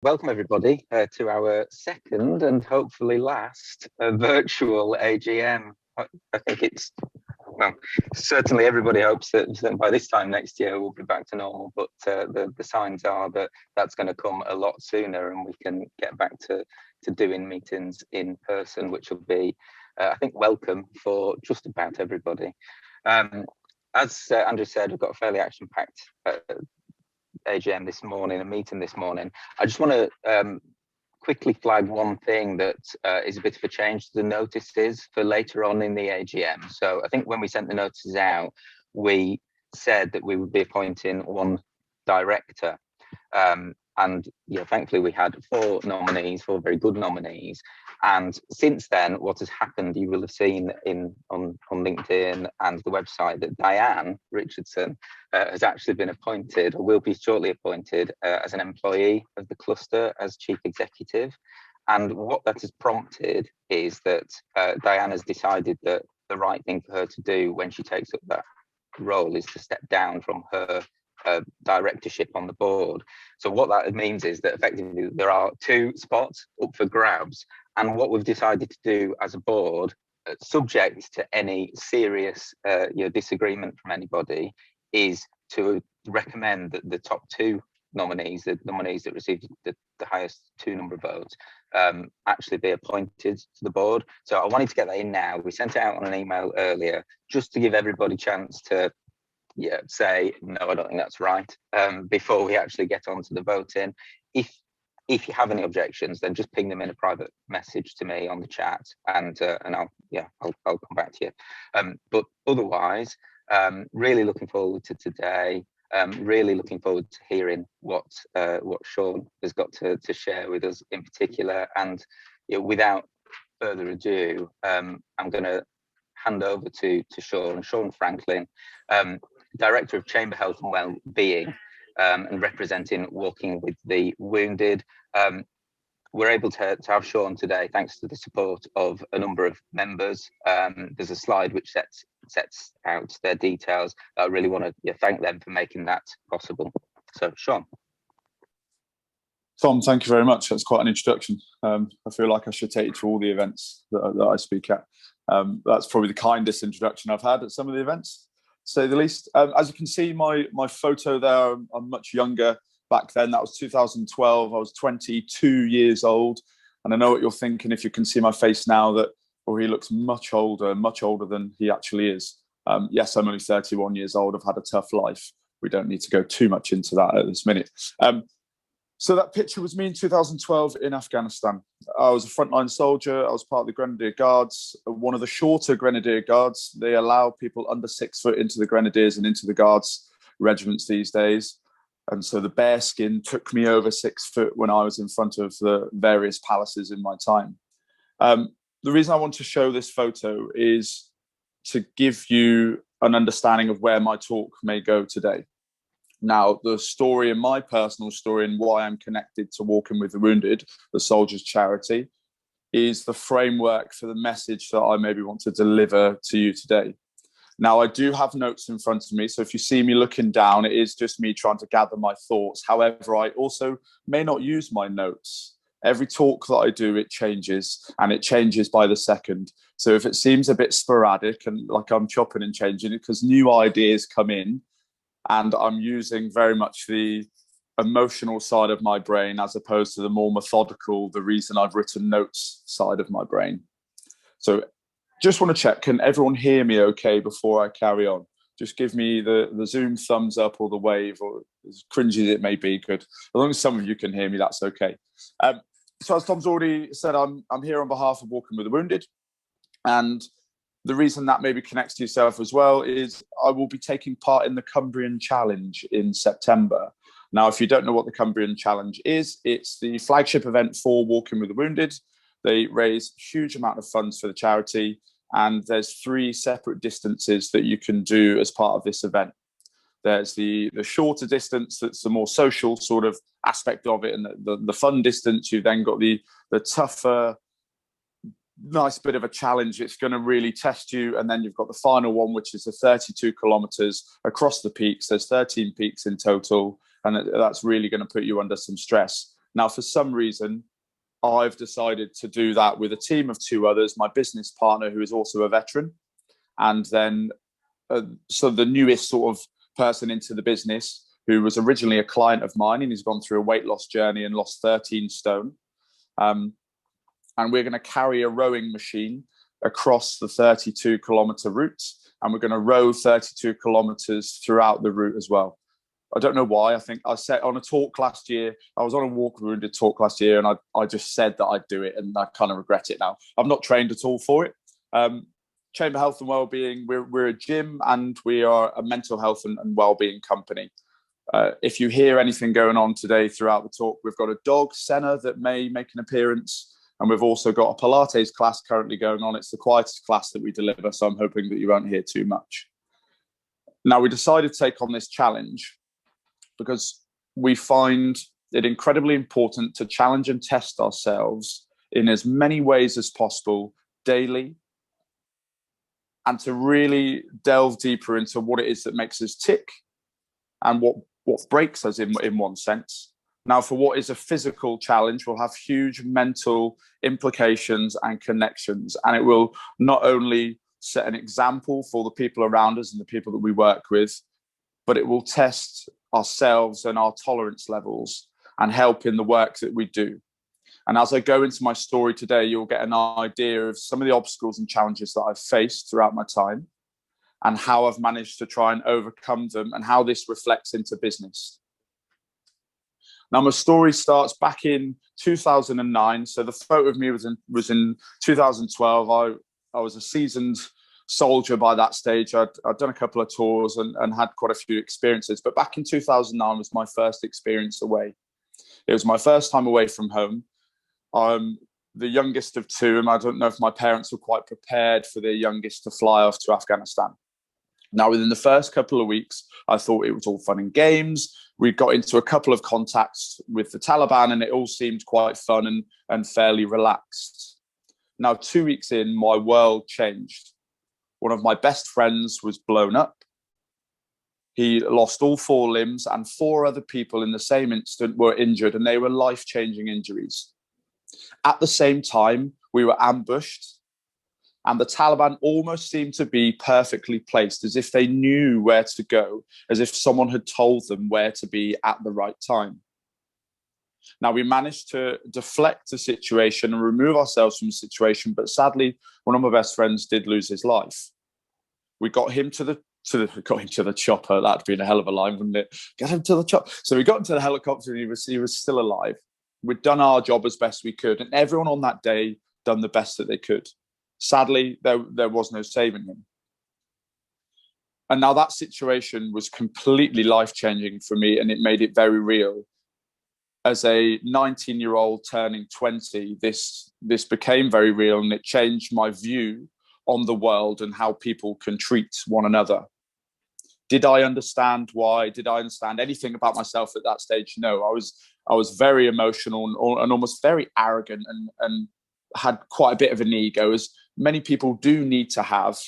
Welcome everybody to our second and hopefully last virtual AGM. I think it's, well, certainly everybody hopes that by this time next year we'll be back to normal, but the signs are that that's going to come a lot sooner and we can get back to doing meetings in person, which will be, I think, welcome for just about everybody. As Andrew said, we've got a fairly action-packed AGM this morning, a meeting this morning. I just want to quickly flag one thing that is a bit of a change to the notices for later on in the AGM. So I think when we sent the notices out, we said that we would be appointing one director. And yeah, thankfully we had four very good nominees. And since then, what has happened, you will have seen on LinkedIn and the website, that Diane Richardson has actually been appointed, or will be shortly appointed, as an employee of the cluster as chief executive. And what that has prompted is that Diane has decided that the right thing for her to do when she takes up that role is to step down from her directorship on the board. So what that means is that effectively there are two spots up for grabs, and what we've decided to do as a board, subject to any serious disagreement from anybody, is to recommend that the top two nominees, the nominees that received the highest number of votes, actually be appointed to the board. So I wanted to get that in now. We sent it out on an email earlier just to give everybody a chance to say, no, I don't think that's right, before we actually get on to the voting. If you have any objections, then just ping them in a private message to me on the chat, and I'll come back to you. But otherwise, really looking forward to today. Really looking forward to hearing what Sean has got to share with us in particular. And without further ado, I'm going to hand over to Sean Franklin, Director of Chamber Health and Wellbeing, and representing Walking with the Wounded. We're able to have Sean today thanks to the support of a number of members. There's a slide which sets out their details. I really want to thank them for making that possible. So, Sean. Tom, thank you very much. That's quite an introduction. I feel like I should take you to all the events that I speak at. That's probably the kindest introduction I've had at some of the events, to say the least. As you can see, my photo there, I'm much younger back then. That was 2012. I was 22 years old. And I know what you're thinking if you can see my face now, that he looks much older than he actually is. Yes, I'm only 31 years old. I've had a tough life. We don't need to go too much into that at this minute. So that picture was me in 2012 in Afghanistan. I was a frontline soldier. I was part of the Grenadier Guards, one of the shorter Grenadier Guards. They allow people under 6 foot into the Grenadiers and into the Guards regiments these days. And so the bear skin took me over 6 foot when I was in front of the various palaces in my time. The reason I want to show this photo is to give you an understanding of where my talk may go today. Now, the story and my personal story and why I'm connected to Walking with the Wounded, the Soldiers Charity, is the framework for the message that I maybe want to deliver to you today. Now, I do have notes in front of me, so if you see me looking down, it is just me trying to gather my thoughts. However, I also may not use my notes. Every talk that I do, it changes, and it changes by the second. So if it seems a bit sporadic and like I'm chopping and changing it, because new ideas come in, and I'm using very much the emotional side of my brain as opposed to the more methodical, the reason I've written notes side of my brain. So just want to check, can everyone hear me okay before I carry on? Just give me the Zoom thumbs up or the wave, or as cringy as it may be, good. As long as some of you can hear me, that's okay. So as Tom's already said, I'm here on behalf of Walking with the Wounded. And the reason that maybe connects to yourself as well is I will be taking part in the Cumbrian Challenge in September. Now, if you don't know what the Cumbrian Challenge is, it's the flagship event for Walking with the Wounded. They raise a huge amount of funds for the charity, and there's 3 separate distances that you can do as part of this event. There's the shorter distance, that's the more social sort of aspect of it, and the fun distance. You've then got the tougher, nice bit of a challenge. It's going to really test you. And then you've got the final one, which is the 32 kilometers across the peaks. There's 13 peaks in total, and that's really going to put you under some stress. Now, for some reason, I've decided to do that with a team of 2 others, my business partner, who is also a veteran, and then so the newest sort of person into the business, who was originally a client of mine, and he's gone through a weight loss journey and lost 13 stone. And we're going to carry a rowing machine across the 32-kilometer route, and we're going to row 32 kilometers throughout the route as well. I don't know why. I think I said on a talk last year, I was on a walk wounded talk last year, and I just said that I'd do it, and I kind of regret it now. I'm not trained at all for it. Chamber Health and Wellbeing, we're a gym, and we are a mental health and wellbeing company. If you hear anything going on today throughout the talk, we've got a dog, Senna, that may make an appearance, and we've also got a Pilates class currently going on. It's the quietest class that we deliver, so I'm hoping that you won't hear too much. Now, we decided to take on this challenge because we find it incredibly important to challenge and test ourselves in as many ways as possible daily, and to really delve deeper into what it is that makes us tick and what breaks us in one sense. Now, for what is a physical challenge will have huge mental implications and connections, and it will not only set an example for the people around us and the people that we work with, but it will test ourselves and our tolerance levels and help in the work that we do. And as I go into my story today, you'll get an idea of some of the obstacles and challenges that I've faced throughout my time and how I've managed to try and overcome them and how this reflects into business. Now, my story starts back in 2009. So the photo of me was in 2012. I was a seasoned soldier by that stage. I'd done a couple of tours and had quite a few experiences. But back in 2009 was my first experience away. It was my first time away from home. I'm the youngest of 2, and I don't know if my parents were quite prepared for their youngest to fly off to Afghanistan. Now, within the first couple of weeks, I thought it was all fun and games. We got into a couple of contacts with the Taliban, and it all seemed quite fun and fairly relaxed. Now, 2 weeks in, my world changed. One of my best friends was blown up. He lost all 4 limbs, and 4 other people in the same instant were injured, and they were life-changing injuries. At the same time, we were ambushed, and the Taliban almost seemed to be perfectly placed, as if they knew where to go, as if someone had told them where to be at the right time. Now, we managed to deflect the situation and remove ourselves from the situation, but sadly, one of my best friends did lose his life. We got him to the chopper. That'd been a hell of a line, wouldn't it? Get him to the chopper. So we got into the helicopter, and he was still alive. We'd done our job as best we could, and everyone on that day done the best that they could. Sadly, there was no saving him. And now that situation was completely life-changing for me, and it made it very real. As a 19-year-old turning 20, this became very real, and it changed my view on the world and how people can treat one another. Did I understand why? Did I understand anything about myself at that stage? No, I was very emotional and almost very arrogant and had quite a bit of an ego, as many people do need to have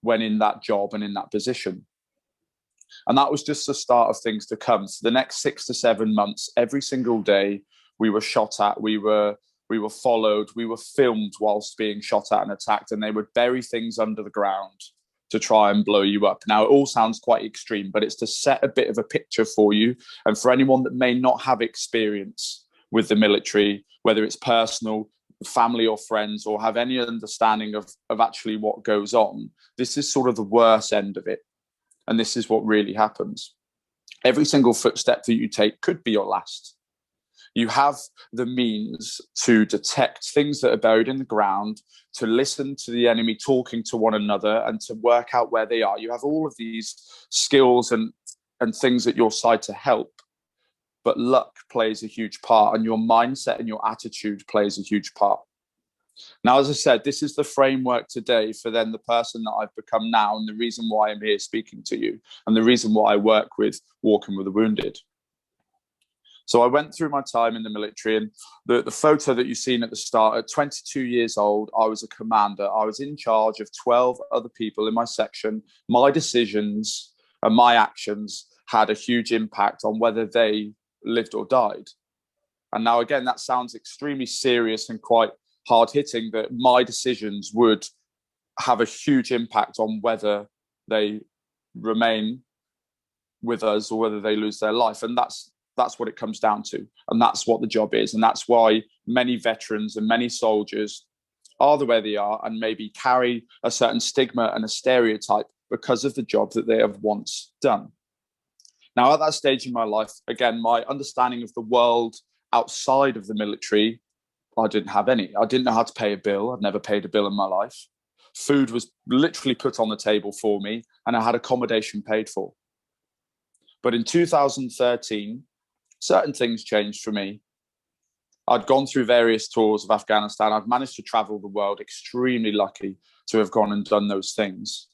when in that job and in that position. And that was just the start of things to come. So the next 6 to 7 months, every single day, we were shot at, we were followed, we were filmed whilst being shot at and attacked, and they would bury things under the ground to try and blow you up. Now, it all sounds quite extreme, but it's to set a bit of a picture for you. And for anyone that may not have experience with the military, whether it's personal, family or friends, or have any understanding of actually what goes on, this is sort of the worst end of it. And this is what really happens. Every single footstep that you take could be your last. You have the means to detect things that are buried in the ground, to listen to the enemy talking to one another, and to work out where they are. You have all of these skills and things at your side to help. But luck plays a huge part, and your mindset and your attitude plays a huge part. Now, as I said, this is the framework today for then the person that I've become now, and the reason why I'm here speaking to you, and the reason why I work with Walking with the Wounded. So I went through my time in the military, and the photo that you've seen at the start, at 22 years old, I was a commander. I was in charge of 12 other people in my section. My decisions and my actions had a huge impact on whether they lived or died. And now, again, that sounds extremely serious and quite hard-hitting, that my decisions would have a huge impact on whether they remain with us or whether they lose their life. And that's what it comes down to. And that's what the job is. And that's why many veterans and many soldiers are the way they are and maybe carry a certain stigma and a stereotype because of the job that they have once done. Now, at that stage in my life, again, my understanding of the world outside of the military, I didn't have any. I didn't know how to pay a bill. I'd never paid a bill in my life. Food was literally put on the table for me, and I had accommodation paid for. But in 2013, certain things changed for me. I'd gone through various tours of Afghanistan. I'd managed to travel the world, extremely lucky to have gone and done those things.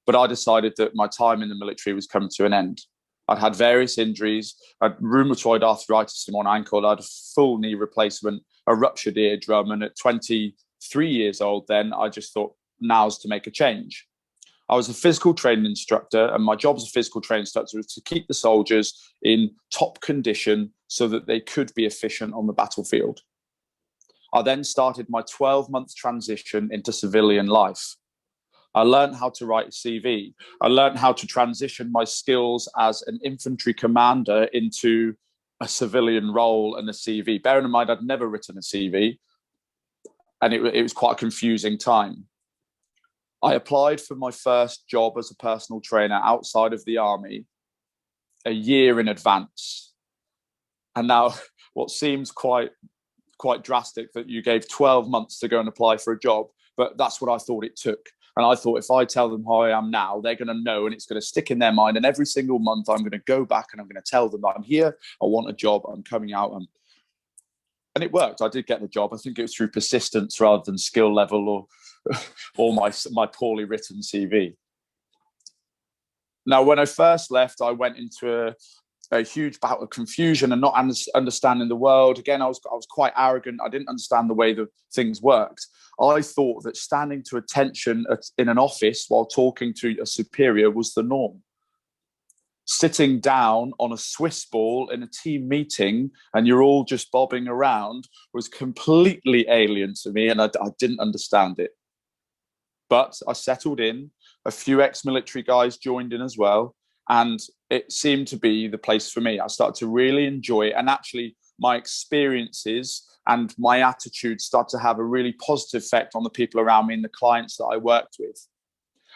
But I decided that my time in the military was coming to an end. I'd had various injuries. I had rheumatoid arthritis in one ankle. I had a full knee replacement, a ruptured eardrum. And at 23 years old then, I just thought, now's to make a change. I was a physical training instructor, and my job as a physical training instructor was to keep the soldiers in top condition so that they could be efficient on the battlefield. I then started my 12-month transition into civilian life. I learned how to write a CV. I learned how to transition my skills as an infantry commander into a civilian role and a CV. Bearing in mind, I'd never written a CV, and it was quite a confusing time. I applied for my first job as a personal trainer outside of the army a year in advance. And now what seems quite drastic, that you gave 12 months to go and apply for a job, but that's what I thought it took. And I thought, if I tell them how I am now, they're going to know, and it's going to stick in their mind. And every single month I'm going to go back and I'm going to tell them that I'm here, I want a job, I'm coming out. And it worked. I did get the job. I think it was through persistence rather than skill level or my poorly written CV. Now, when I first left, I went into a huge bout of confusion and not understanding the world. Again, I was quite arrogant. I didn't understand the way that things worked. I thought that standing to attention in an office while talking to a superior was the norm. Sitting down on a Swiss ball in a team meeting and you're all just bobbing around was completely alien to me, and I didn't understand it. But I settled in. A few ex-military guys joined in as well, and it seemed to be the place for me. I started to really enjoy it, and actually my experiences and my attitude started to have a really positive effect on the people around me and the clients that I worked with.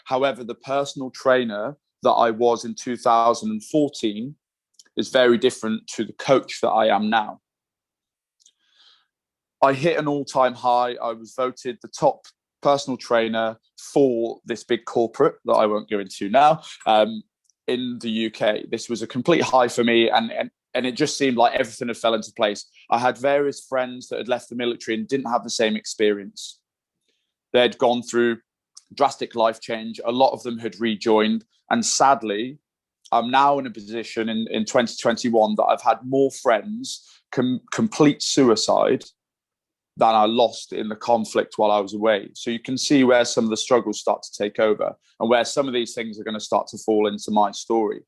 However, the personal trainer that I was in 2014 is very different to the coach that I am now. I hit an all-time high. I was voted the top personal trainer for this big corporate that I won't go into now in the UK. This was a complete high for me, and it just seemed like everything had fell into place. I had various friends that had left the military and didn't have the same experience. They'd gone through drastic life change. A lot of them had rejoined. And sadly, I'm now in a position in 2021 that I've had more friends complete suicide than I lost in the conflict while I was away. So you can see where some of the struggles start to take over and where some of these things are going to start to fall into my story.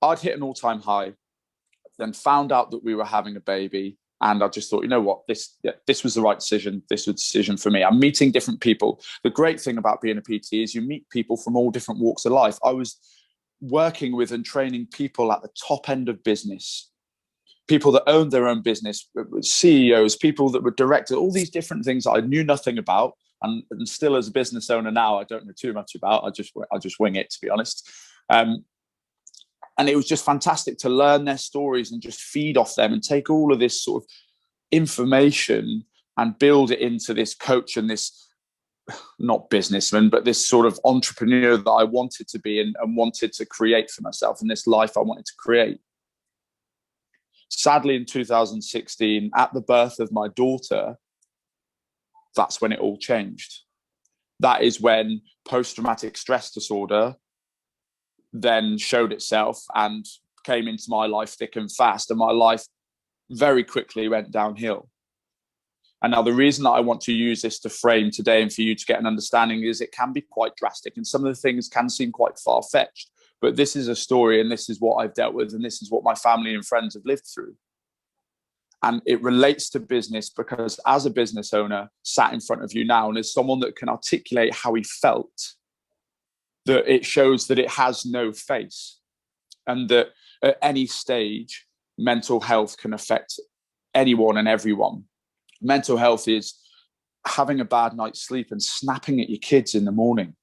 I'd hit an all-time high, then found out that we were having a baby. And I just thought, you know what, this was the right decision. This was a decision for me. I'm meeting different people. The great thing about being a PT is you meet people from all different walks of life. I was working with and training people at the top end of business, people that owned their own business, CEOs, people that were directors, all these different things that I knew nothing about. And still as a business owner now, I don't know too much about. I just wing it, to be honest. And it was just fantastic to learn their stories and just feed off them and take all of this sort of information and build it into this coach and this, not businessman, but this sort of entrepreneur that I wanted to be and wanted to create for myself, and this life I wanted to create. Sadly, in 2016, at the birth of my daughter, that's when it all changed. That is when post-traumatic stress disorder then showed itself and came into my life thick and fast, and my life very quickly went downhill. And now the reason that I want to use this to frame today and for you to get an understanding is it can be quite drastic, and some of the things can seem quite far-fetched. but this is a story, and this is what I've dealt with, and this is what my family and friends have lived through. And it relates to business because as a business owner sat in front of you now, and as someone that can articulate how he felt, that it shows that it has no face, and that at any stage, mental health can affect anyone and everyone. Mental health is having a bad night's sleep and snapping at your kids in the morning.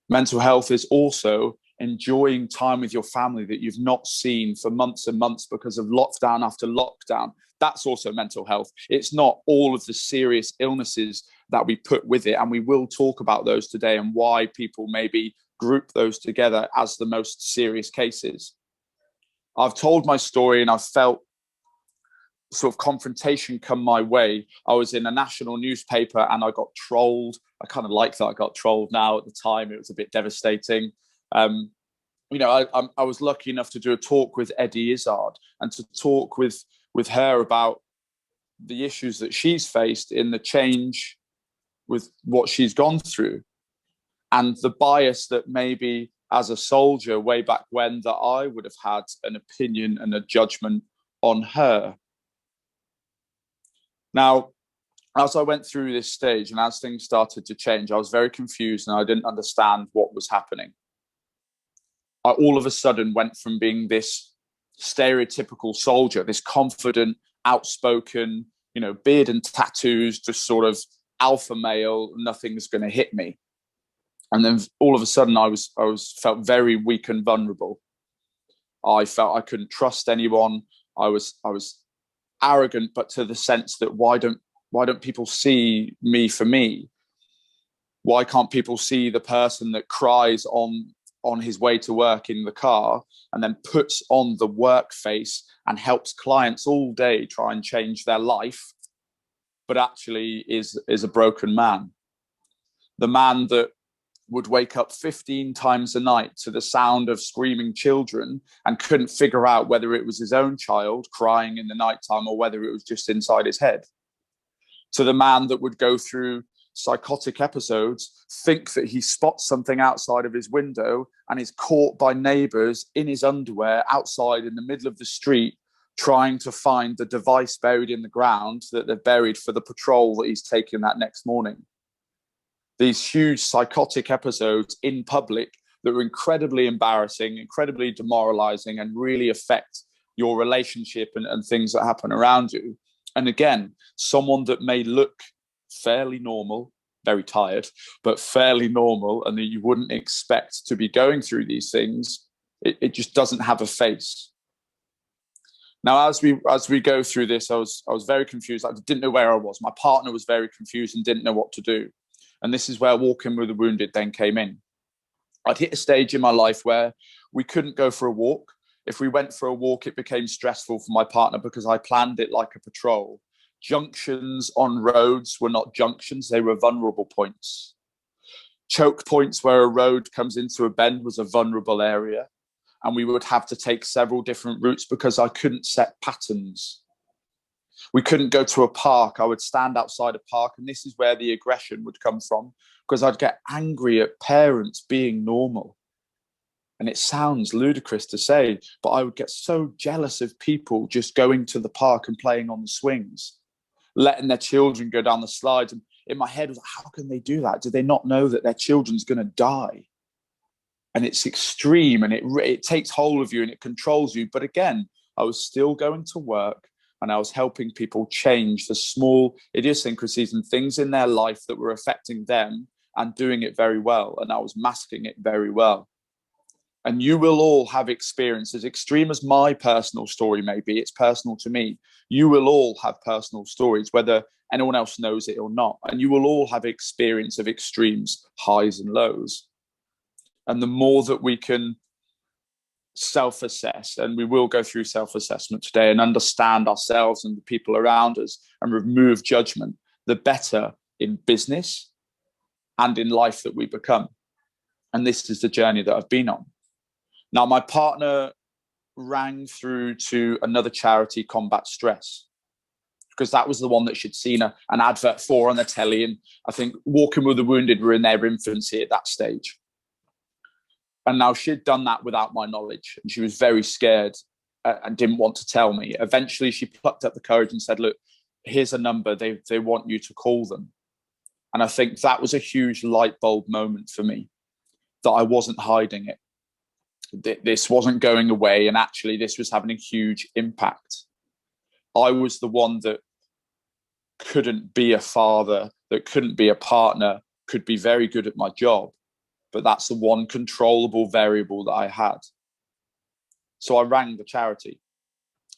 Mental health is also enjoying time with your family that you've not seen for months and months because of lockdown after lockdown. That's also mental health. It's not all of the serious illnesses that we put with it. And we will talk about those today and why people maybe group those together as the most serious cases. I've told my story and I've felt sort of confrontation come my way. I was in a national newspaper and I got trolled. I kind of like that I got trolled now. At the time, it was a bit devastating. You know, I was lucky enough to do a talk with Eddie Izzard and to talk with her about the issues that she's faced in the change with what she's gone through, and the bias that maybe as a soldier way back when that I would have had an opinion and a judgment on her. Now, as I went through this stage and as things started to change, I was very confused and I didn't understand what was happening. I all of a sudden went from being this stereotypical soldier, this confident, outspoken, you know, beard and tattoos, just sort of alpha male, nothing's going to hit me. And then all of a sudden I felt very weak and vulnerable. I felt I couldn't trust anyone. I was arrogant, but to the sense that why don't people see me for me? Why can't people see the person that cries on his way to work in the car and then puts on the work face and helps clients all day try and change their life, but actually is a broken man? The man that would wake up 15 times a night to the sound of screaming children and couldn't figure out whether it was his own child crying in the nighttime or whether it was just inside his head. To the man that would go through psychotic episodes, think that he spots something outside of his window and is caught by neighbors in his underwear outside in the middle of the street, trying to find the device buried in the ground that they've buried for the patrol that he's taking that next morning. These huge psychotic episodes in public that were incredibly embarrassing, incredibly demoralizing, and really affect your relationship and things that happen around you. And again, someone that may look fairly normal, very tired, but fairly normal, and that you wouldn't expect to be going through these things, it just doesn't have a face. Now, as we go through this, I was very confused. I didn't know where I was. My partner was very confused and didn't know what to do. And this is where Walking with the Wounded then came in. I'd hit a stage in my life where we couldn't go for a walk. If we went for a walk, it became stressful for my partner because I planned it like a patrol. Junctions on roads were not junctions, they were vulnerable points. Choke points where a road comes into a bend was a vulnerable area. And we would have to take several different routes because I couldn't set patterns. We couldn't go to a park. I would stand outside a park, and this is where the aggression would come from, because I'd get angry at parents being normal. And it sounds ludicrous to say, but I would get so jealous of people just going to the park and playing on the swings, letting their children go down the slides. And in my head, I was like, how can they do that? Do they not know that their children's going to die? And it's extreme, and it takes hold of you and it controls you. But again, I was still going to work, and I was helping people change the small idiosyncrasies and things in their life that were affecting them, and doing it very well. And I was masking it very well. And you will all have experiences, extreme as my personal story may be, it's personal to me. You will all have personal stories, whether anyone else knows it or not. And you will all have experience of extremes, highs and lows. And the more that we can self-assess, and we will go through self-assessment today, and understand ourselves and the people around us and remove judgment, the better in business and in life that we become. And this is the journey that I've been on. Now, my partner rang through to another charity, Combat Stress, because that was the one that she'd seen an advert for on the telly. And I think Walking with the Wounded were in their infancy at that stage. And now she'd done that without my knowledge, and she was very scared and didn't want to tell me. Eventually, she plucked up the courage and said, look, here's a number. They want you to call them. And I think that was a huge light bulb moment for me, that I wasn't hiding it. This wasn't going away, and actually this was having a huge impact. I was the one that couldn't be a father, that couldn't be a partner, could be very good at my job, but that's the one controllable variable that I had. So I rang the charity,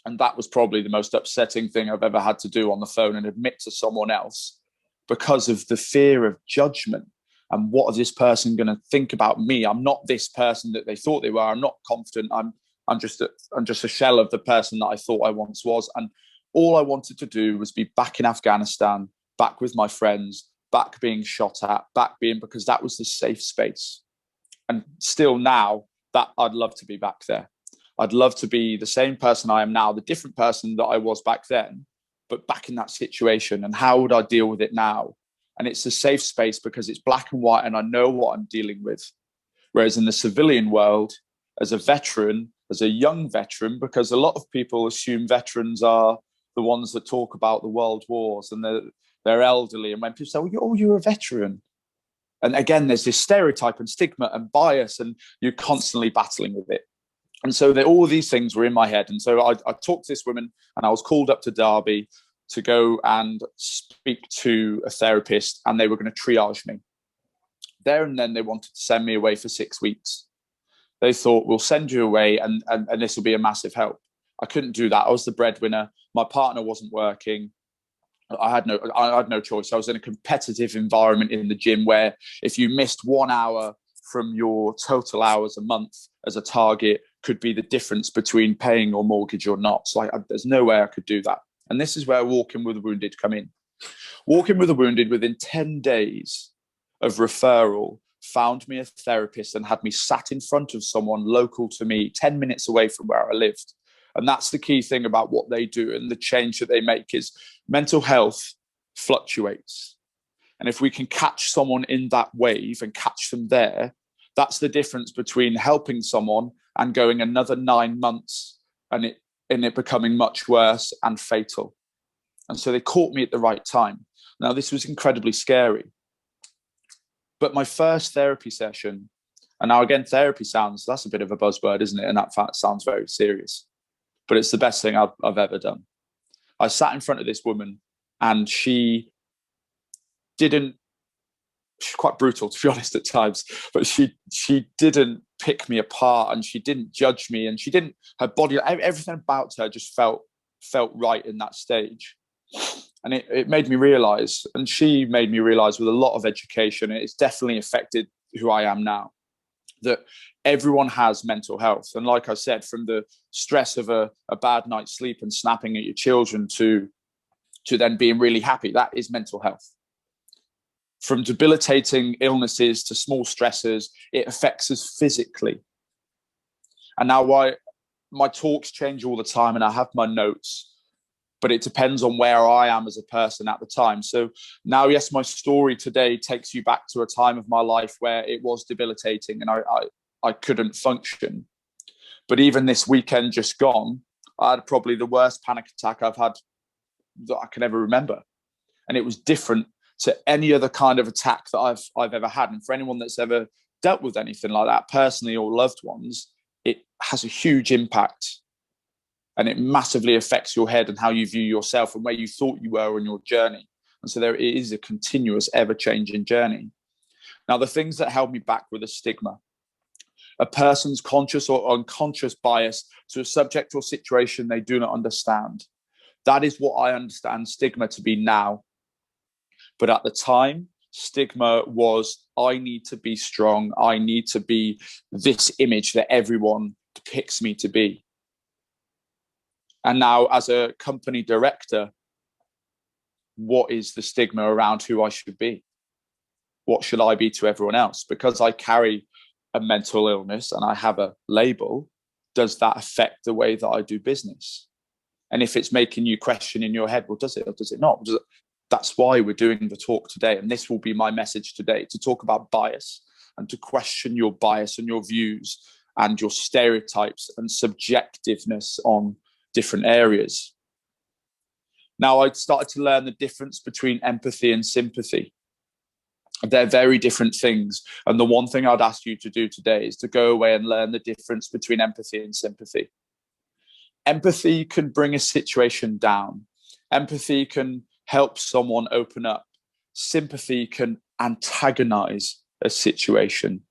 and that was probably the most upsetting thing I've ever had to do on the phone, and admit to someone else, because of the fear of judgment. And what is this person going to think about me? I'm not this person that they thought they were. I'm not confident. I'm just a shell of the person that I thought I once was. And all I wanted to do was be back in Afghanistan, back with my friends, back being shot at, because that was the safe space. And still now, that I'd love to be back there. I'd love to be the same person I am now, the different person that I was back then, but back in that situation. And how would I deal with it now? And it's a safe space because it's black and white and I know what I'm dealing with. Whereas in the civilian world, as a veteran, as a young veteran, because a lot of people assume veterans are the ones that talk about the world wars and they're elderly. And when people say, oh, you're a veteran. And again, there's this stereotype and stigma and bias, and you're constantly battling with it. And so all of these things were in my head. And so I talked to this woman, and I was called up to Derby to go and speak to a therapist, and they were going to triage me. There and then they wanted to send me away for 6 weeks. They thought, we'll send you away and this will be a massive help. I couldn't do that. I was the breadwinner. My partner wasn't working. I had no choice. I was in a competitive environment in the gym where if you missed 1 hour from your total hours a month as a target, could be the difference between paying your mortgage or not. So there's no way I could do that. And this is where Walking with the Wounded come in. Walking with the Wounded, within 10 days of referral, found me a therapist and had me sat in front of someone local to me, 10 minutes away from where I lived. And that's the key thing about what they do and the change that they make is mental health fluctuates. And if we can catch someone in that wave and catch them there, that's the difference between helping someone and going another 9 months and it becoming much worse and fatal. And so they caught me at the right time. Now, this was incredibly scary. But my first therapy session, and now again, therapy that's a bit of a buzzword, isn't it? And that fact sounds very serious. But it's the best thing I've ever done. I sat in front of this woman, and she's quite brutal, to be honest, at times, but she didn't pick me apart, and she didn't judge me, and her body, everything about her just felt right in that stage. And it made me realize, and she made me realize with a lot of education, it's definitely affected who I am now, that everyone has mental health. And like I said, from the stress of a bad night's sleep and snapping at your children to then being really happy, that is mental health. From debilitating illnesses to small stressors, it affects us physically. And now my talks change all the time, and I have my notes, but it depends on where I am as a person at the time. So now, yes, my story today takes you back to a time of my life where it was debilitating and I couldn't function. But even this weekend just gone, I had probably the worst panic attack I've had that I can ever remember. And it was different to any other kind of attack that I've ever had. And for anyone that's ever dealt with anything like that, personally or loved ones, it has a huge impact. And it massively affects your head and how you view yourself and where you thought you were on your journey. And so there is a continuous, ever-changing journey. Now, the things that held me back were the stigma. A person's conscious or unconscious bias to a subject or situation they do not understand. That is what I understand stigma to be now. But at the time, stigma was, I need to be strong. I need to be this image that everyone depicts me to be. And now, as a company director, what is the stigma around who I should be? What should I be to everyone else? Because I carry a mental illness and I have a label, does that affect the way that I do business? And if it's making you question in your head, well, does it or does it not? That's why we're doing the talk today. And this will be my message today, to talk about bias and to question your bias and your views and your stereotypes and subjectiveness on different areas. Now, I started to learn the difference between empathy and sympathy. They're very different things. And the one thing I'd ask you to do today is to go away and learn the difference between empathy and sympathy. Empathy can bring a situation down. Empathy can help someone open up. Sympathy can antagonize a situation.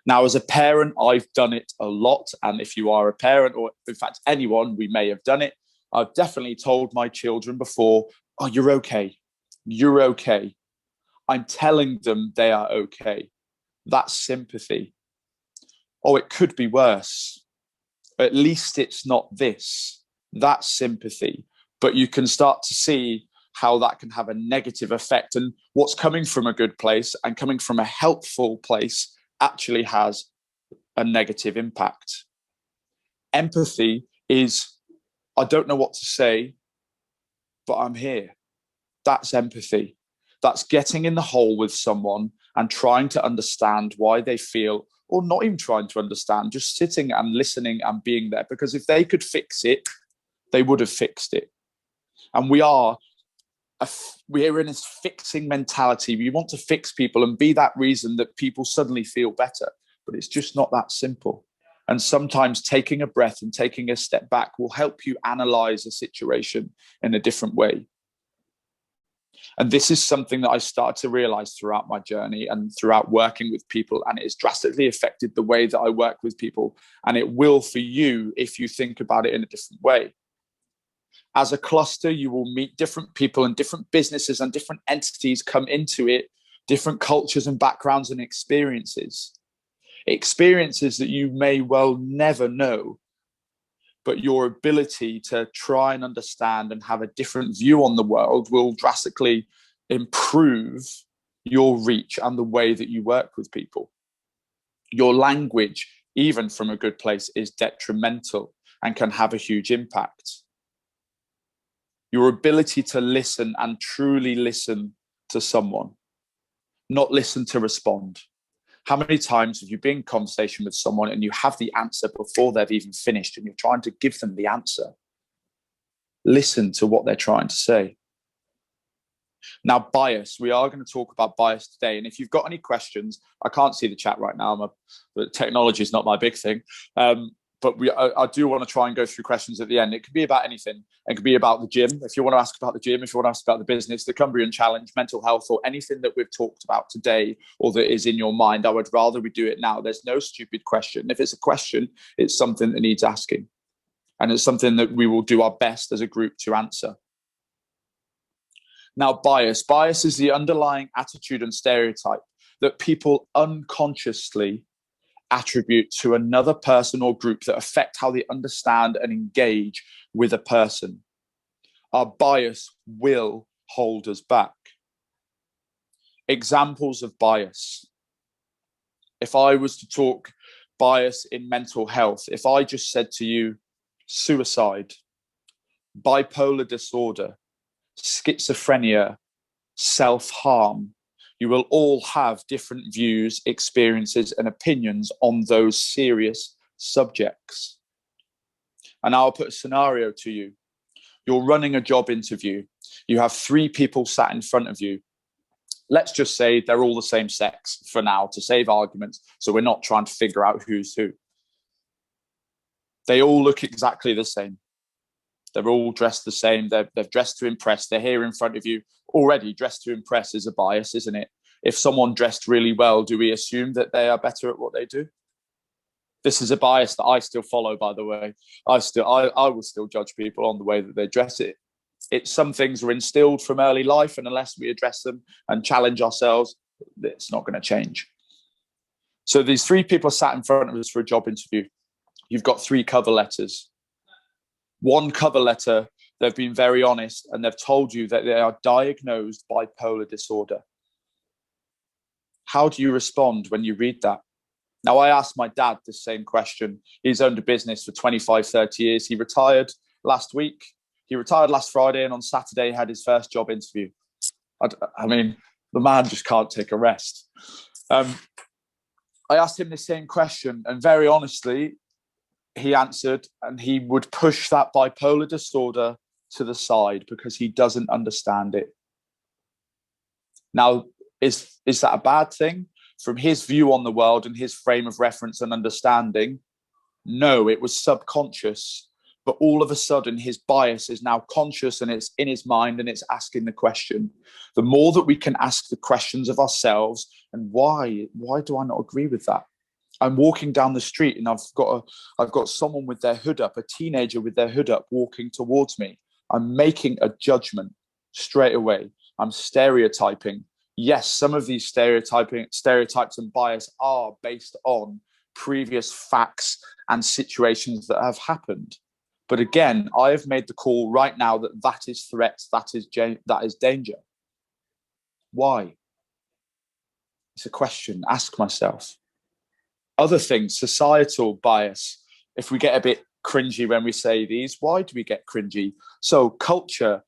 Now, as a parent, I've done it a lot. And if you are a parent, or in fact, anyone, we may have done it. I've definitely told my children before, oh, you're okay. You're okay. I'm telling them they are okay. That's sympathy. Oh, it could be worse. At least it's not this. That's sympathy. But you can start to see how that can have a negative effect. And what's coming from a good place and coming from a helpful place actually has a negative impact. Empathy is, I don't know what to say, but I'm here. That's empathy. That's getting in the hole with someone and trying to understand why they feel, or not even trying to understand, just sitting and listening and being there. Because if they could fix it, they would have fixed it. And we're in this fixing mentality. We want to fix people and be that reason that people suddenly feel better. But it's just not that simple. And sometimes taking a breath and taking a step back will help you analyze a situation in a different way. And this is something that I started to realize throughout my journey and throughout working with people. And it has drastically affected the way that I work with people. And it will for you if you think about it in a different way. As a cluster, you will meet different people and different businesses and different entities come into it, different cultures and backgrounds and experiences. Experiences that you may well never know, but your ability to try and understand and have a different view on the world will drastically improve your reach and the way that you work with people. Your language, even from a good place, is detrimental and can have a huge impact. Your ability to listen and truly listen to someone, not listen to respond. How many times have you been in conversation with someone and you have the answer before they've even finished and you're trying to give them the answer? Listen to what they're trying to say. Now, bias. We are going to talk about bias today. And if you've got any questions, I can't see the chat right now. Technology is not my big thing. But I do want to try and go through questions at the end. It could be about anything. It could be about the gym. If you want to ask about the gym, if you want to ask about the business, the Cumbrian Challenge, mental health, or anything that we've talked about today or that is in your mind, I would rather we do it now. There's no stupid question. If it's a question, it's something that needs asking. And it's something that we will do our best as a group to answer. Now, bias. Bias is the underlying attitude and stereotype that people unconsciously attribute to another person or group that affect how they understand and engage with a person. Our bias will hold us back. Examples of bias. If I was to talk bias in mental health, if I just said to you, suicide, bipolar disorder, schizophrenia, self-harm, you will all have different views, experiences, and opinions on those serious subjects. And I'll put a scenario to you. You're running a job interview. You have 3 people sat in front of you. Let's just say they're all the same sex for now to save arguments. So we're not trying to figure out who's who. They all look exactly the same. They're all dressed the same. They're dressed to impress. They're here in front of you. Already dressed to impress is a bias, isn't it? If someone dressed really well, do we assume that they are better at what they do? This is a bias that I still follow, by the way. I will still judge people on the way that they dress. Some things are instilled from early life, and unless we address them and challenge ourselves, it's not going to change. So these 3 people are sat in front of us for a job interview. You've got 3 cover letters. One cover letter, they've been very honest and they've told you that they are diagnosed bipolar disorder. How do you respond when you read that? Now, I asked my dad the same question. He's owned a business for 25, 30 years. He retired last week. He retired last Friday, and on Saturday had his first job interview. I mean, the man just can't take a rest. I asked him the same question, and very honestly, he answered, and he would push that bipolar disorder to the side because he doesn't understand it. Now, is that a bad thing? From his view on the world and his frame of reference and understanding, no, it was subconscious. But all of a sudden, his bias is now conscious, and it's in his mind, and it's asking the question. The more that we can ask the questions of ourselves, and why do I not agree with that? I'm walking down the street and I've got someone with their hood up, a teenager with their hood up walking towards me. I'm making a judgment straight away. I'm stereotyping. Yes, some of these stereotypes and bias are based on previous facts and situations that have happened. But again, I have made the call right now that is threat, that is danger. Why? It's a question. Ask myself. Other things, societal bias. If we get a bit cringy when we say these, why do we get cringy? So culture,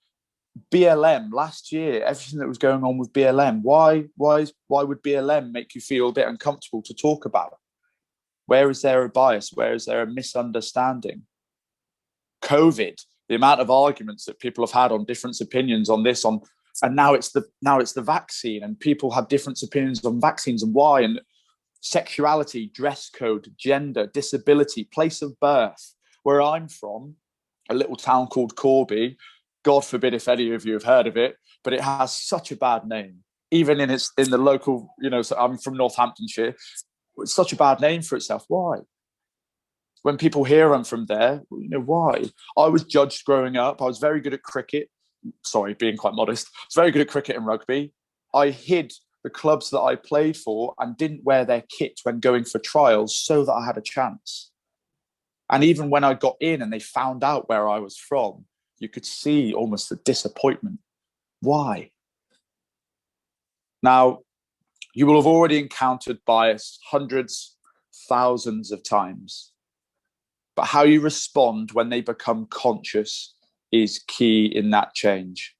BLM last year, everything that was going on with BLM. Why would BLM make you feel a bit uncomfortable to talk about? Where is there a bias? Where is there a misunderstanding? COVID, the amount of arguments that people have had on different opinions on this, and now it's the vaccine, and people have different opinions on vaccines and why, and sexuality, dress code, gender, disability, place of birth. Where I'm from, a little town called Corby, God forbid if any of you have heard of it, but it has such a bad name. Even in the local, so I'm from Northamptonshire, it's such a bad name for itself. Why? When people hear I'm from there, why? I was judged growing up. I was very good at cricket. Sorry, being quite modest. I was very good at cricket and rugby. I hid the clubs that I played for and didn't wear their kit when going for trials so that I had a chance. And even when I got in and they found out where I was from, you could see almost the disappointment. Why? Now, you will have already encountered bias hundreds, thousands of times. But how you respond when they become conscious is key in that change.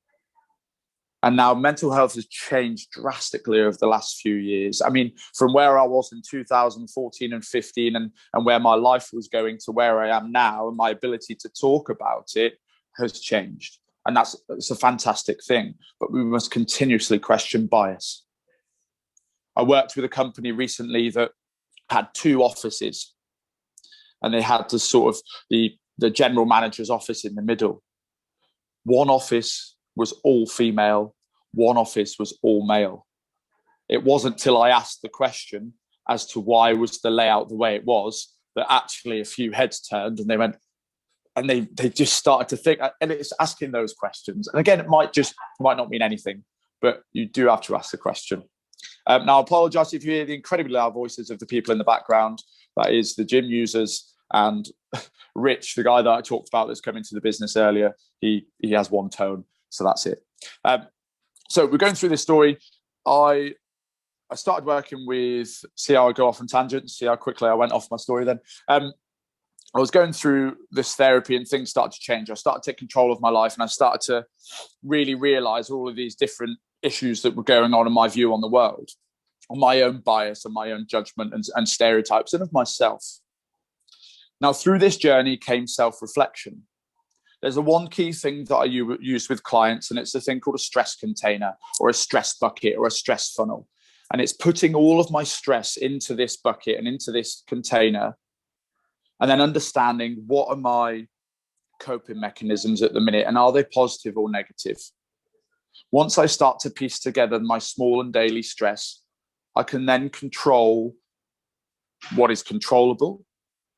And now mental health has changed drastically over the last few years. I mean, from where I was in 2014 and 15 and where my life was going to where I am now, and my ability to talk about it has changed. And it's a fantastic thing, but we must continuously question bias. I worked with a company recently that had 2 offices, and they had the sort of the general manager's office in the middle. One office was all female, one office was all male. It wasn't till I asked the question as to why was the layout the way it was that actually a few heads turned, and they went, and they just started to think, and it's asking those questions. And again, it might not mean anything, but you do have to ask the question. Now, I apologize if you hear the incredibly loud voices of the people in the background. That is the gym users, and Rich, the guy that I talked about that's come into the business earlier, he has one tone, so that's it. So we're going through this story. I started working with, see how I go off on tangents, see how quickly I went off my story then. I was going through this therapy and things started to change. I started to take control of my life, and I started to really realize all of these different issues that were going on in my view on the world, on my own bias and my own judgment and stereotypes, and of myself. Now, through this journey came self-reflection. There's a one key thing that I use with clients, and it's a thing called a stress container or a stress bucket or a stress funnel. And it's putting all of my stress into this bucket and into this container, and then understanding what are my coping mechanisms at the minute, and are they positive or negative? Once I start to piece together my small and daily stress, I can then control what is controllable,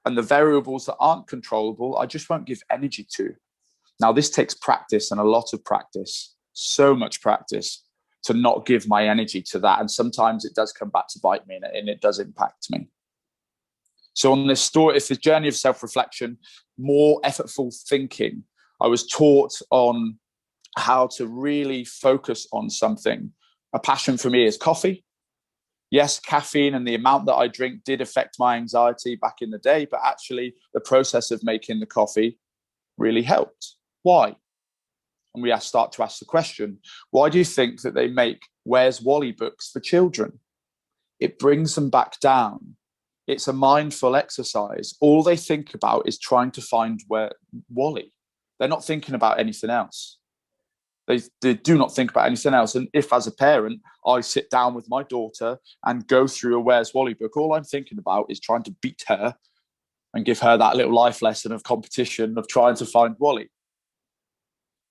and the variables that aren't controllable, I just won't give energy to. Now, this takes practice, and a lot of practice, so much practice, to not give my energy to that. And sometimes it does come back to bite me, and it does impact me. So on this story, it's this journey of self-reflection, more effortful thinking. I was taught on how to really focus on something. A passion for me is coffee. Yes, caffeine and the amount that I drink did affect my anxiety back in the day, but actually the process of making the coffee really helped. Why? And we start to ask the question, why do you think that they make Where's Wally books for children? it brings them back down. It's a mindful exercise. All they think about is trying to find where Wally. They're not thinking about anything else. They do not think about anything else. And if, as a parent, I sit down with my daughter and go through a Where's Wally book, all I'm thinking about is trying to beat her and give her that little life lesson of competition, of trying to find Wally.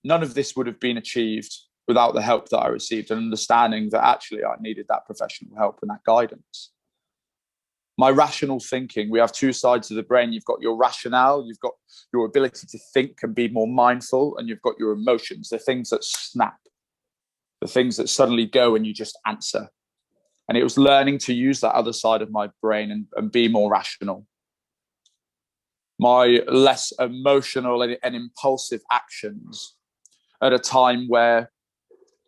None of this would have been achieved without the help that I received and understanding that actually I needed that professional help and that guidance. My rational thinking, we have two sides of the brain. You've got your rationale, you've got your ability to think and be more mindful, and you've got your emotions, the things that snap, the things that suddenly go and you just answer. And it was learning to use that other side of my brain and be more rational. My less emotional and impulsive actions at a time where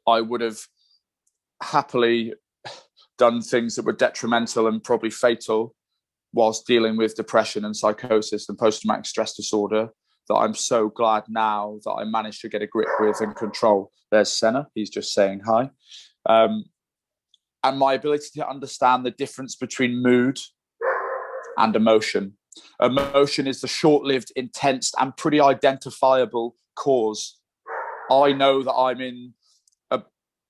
I would have happily done things that were detrimental and probably fatal whilst dealing with depression and psychosis and post-traumatic stress disorder, that I'm so glad now that I managed to get a grip with and control. There's Senna, he's just saying hi. And my ability to understand the difference between mood and emotion. Emotion is the short-lived, intense and pretty identifiable cause. I know that I'm in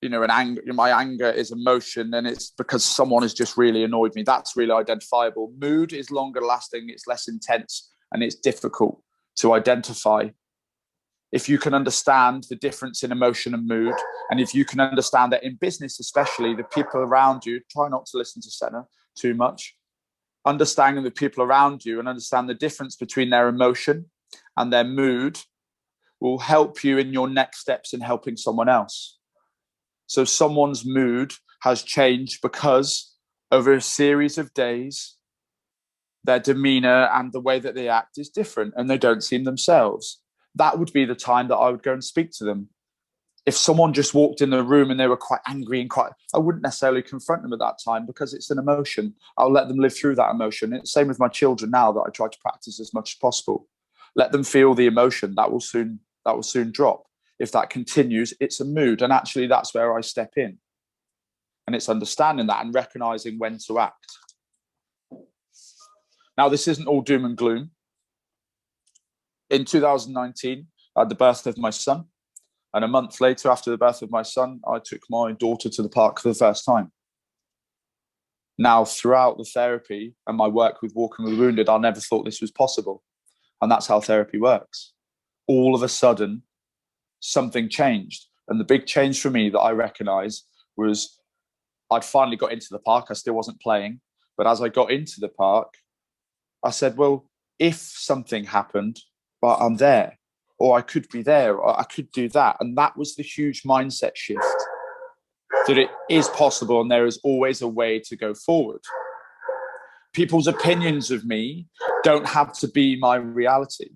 an anger. My anger is emotion, and it's because someone has just really annoyed me. That's really identifiable. Mood is longer lasting, it's less intense, and it's difficult to identify. If you can understand the difference in emotion and mood, and if you can understand that in business, especially the people around you, try not to listen to Senna too much, understanding the people around you and understand the difference between their emotion and their mood will help you in your next steps in helping someone else. So someone's mood has changed because over a series of days, their demeanor and the way that they act is different and they don't seem themselves. That would be the time that I would go and speak to them. If someone just walked in the room and they were quite angry and I wouldn't necessarily confront them at that time because it's an emotion. I'll let them live through that emotion. It's the same with my children now that I try to practice as much as possible. Let them feel the emotion. That will soon drop. If that continues, it's a mood. And actually, that's where I step in. And it's understanding that and recognizing when to act. Now, this isn't all doom and gloom. In 2019, I had the birth of my son. And a month later, after the birth of my son, I took my daughter to the park for the first time. Now, throughout the therapy and my work with Walking with Wounded, I never thought this was possible. And that's how therapy works. All of a sudden, something changed. And the big change for me that I recognize was I'd finally got into the park. I still wasn't playing. But as I got into the park, I said, well, if something happened, but I'm there, or I could be there, or I could do that. And that was the huge mindset shift, that it is possible and there is always a way to go forward. People's opinions of me don't have to be my reality.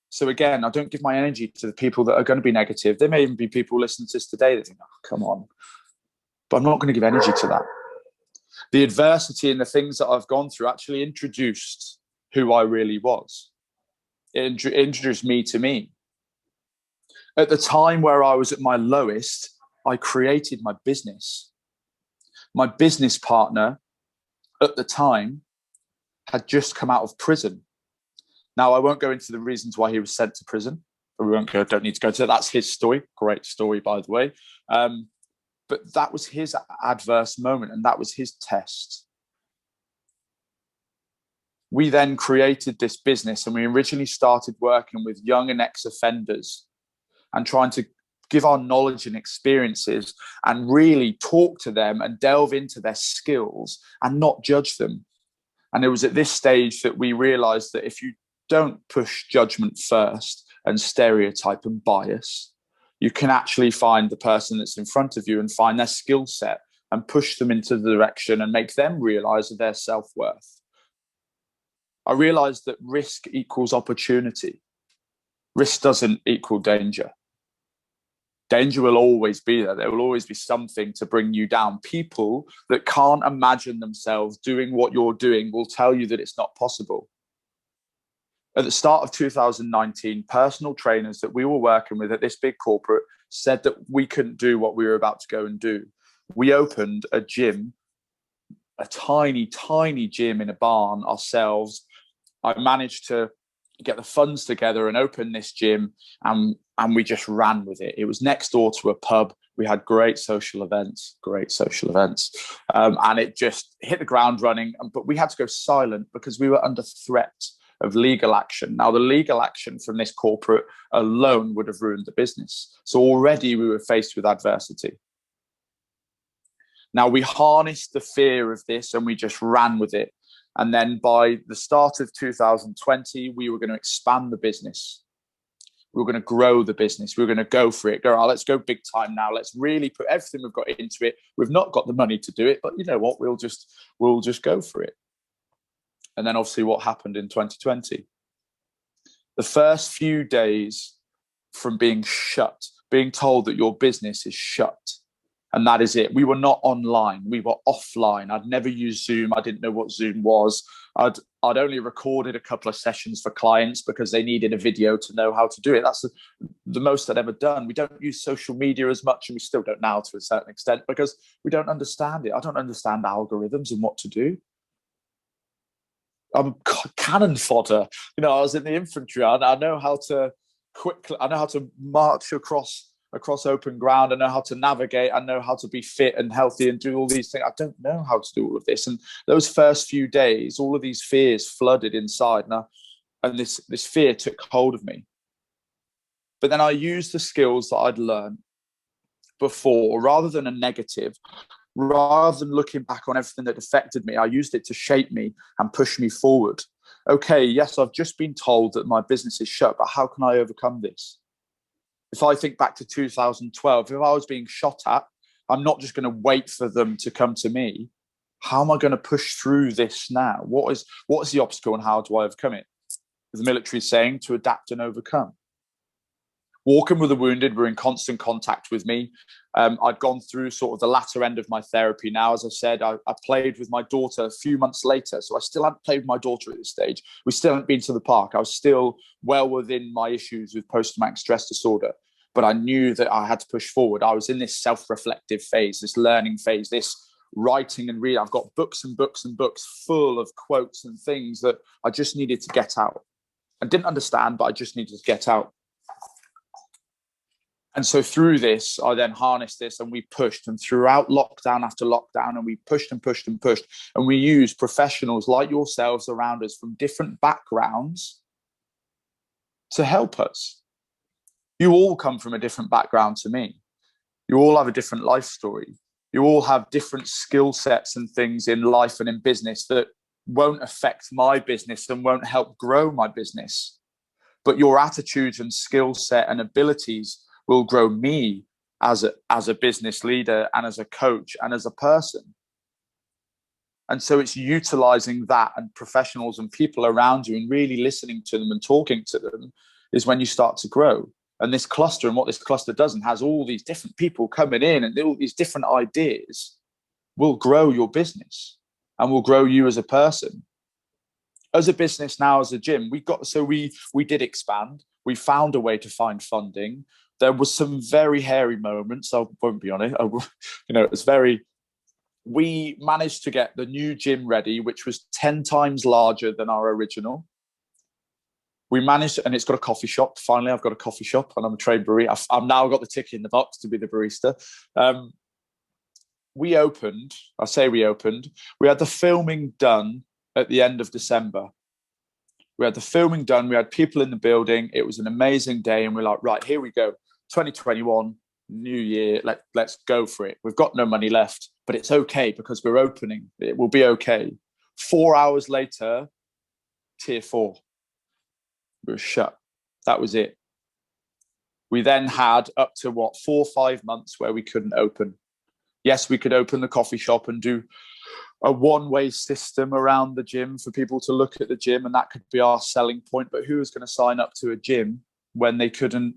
So again, I don't give my energy to the people that are going to be negative. There may even be people listening to this today that think, oh, come on. But I'm not going to give energy to that. The adversity and the things that I've gone through actually introduced who I really was. It introduced me to me. At the time where I was at my lowest, I created my business. My business partner at the time had just come out of prison. Now, I won't go into the reasons why he was sent to prison. Don't need to go to that. That's his story. Great story, by the way. But that was his adverse moment, and that was his test. We then created this business, and we originally started working with young and ex-offenders and trying to give our knowledge and experiences and really talk to them and delve into their skills and not judge them. And it was at this stage that we realized that if you don't push judgment first and stereotype and bias, you can actually find the person that's in front of you and find their skill set and push them into the direction and make them realize their self-worth. I realized that risk equals opportunity. Risk doesn't equal danger. Danger will always be there. There will always be something to bring you down. People that can't imagine themselves doing what you're doing will tell you that it's not possible. At the start of 2019, personal trainers that we were working with at this big corporate said that we couldn't do what we were about to go and do. We opened a gym a tiny, tiny gym in a barn ourselves. I managed to get the funds together and open this gym, and we just ran with it. It was next door to a pub. We had great social events, and it just hit the ground running. But we had to go silent because we were under threat of legal action. Now, the legal action from this corporate alone would have ruined the business. So already we were faced with adversity. Now, we harnessed the fear of this and we just ran with it. And then by the start of 2020, we were going to expand the business. We were going to grow the business. We were going to go for it. Go, oh, let's go big time now. Let's really put everything we've got into it. We've not got the money to do it, but you know what? We'll just go for it. And then obviously what happened in 2020? The first few days from being shut, being told that your business is shut, and that is it. We were not online. We were offline. I'd never used Zoom. I didn't know what Zoom was. I'd only recorded a couple of sessions for clients because they needed a video to know how to do it. That's the most I'd ever done. We don't use social media as much, and we still don't now to a certain extent because we don't understand it. I don't understand algorithms and what to do. I'm cannon fodder. You know, I was in the infantry. I know how to quickly. I know how to march across open ground. I know how to navigate. I know how to be fit and healthy and do all these things. I don't know how to do all of this. And those first few days, all of these fears flooded inside. And this fear took hold of me. But then I used the skills that I'd learned before, rather than a negative, rather than looking back on everything that affected me, I used it to shape me and push me forward. Okay, yes, I've just been told that my business is shut, but how can I overcome this? If I think back to 2012, if I was being shot at, I'm not just going to wait for them to come to me. How am I going to push through this now? What is the obstacle and how do I overcome it? The military is saying to adapt and overcome. Walking with the Wounded were in constant contact with me. I'd gone through sort of the latter end of my therapy now. As I said, I played with my daughter a few months later. So I still hadn't played with my daughter at this stage. We still hadn't been to the park. I was still well within my issues with post-traumatic stress disorder. But I knew that I had to push forward. I was in this self-reflective phase, this learning phase, this writing and reading. I've got books and books and books full of quotes and things that I just needed to get out. I didn't understand, but I just needed to get out. And so through this, I then harnessed this and we pushed. And throughout lockdown after lockdown, and we pushed and pushed and pushed. And we used professionals like yourselves around us from different backgrounds to help us. You all come from a different background to me. You all have a different life story. You all have different skill sets and things in life and in business that won't affect my business and won't help grow my business. But your attitudes and skill set and abilities will grow me as a business leader and as a coach and as a person. And so it's utilizing that and professionals and people around you and really listening to them and talking to them is when you start to grow. And this cluster and what this cluster does and has all these different people coming in and all these different ideas will grow your business and will grow you as a person. As a business now, as a gym, we did expand. We found a way to find funding. There was some very hairy moments. I won't be honest. We managed to get the new gym ready, which was 10 times larger than our original. We managed, and it's got a coffee shop. Finally, I've got a coffee shop and I'm a trained barista. I've now got the ticket in the box to be the barista. We opened. We had the filming done at the end of December. We had the filming done. We had people in the building. It was an amazing day. And we're like, right, here we go. 2021, new year. Let's go for it. We've got no money left, but it's okay because we're opening. It will be okay. 4 hours later, tier 4. We were shut. That was it. We then had up to 4 or 5 months where we couldn't open. Yes, we could open the coffee shop and do a one-way system around the gym for people to look at the gym, and that could be our selling point. But who was going to sign up to a gym when they couldn't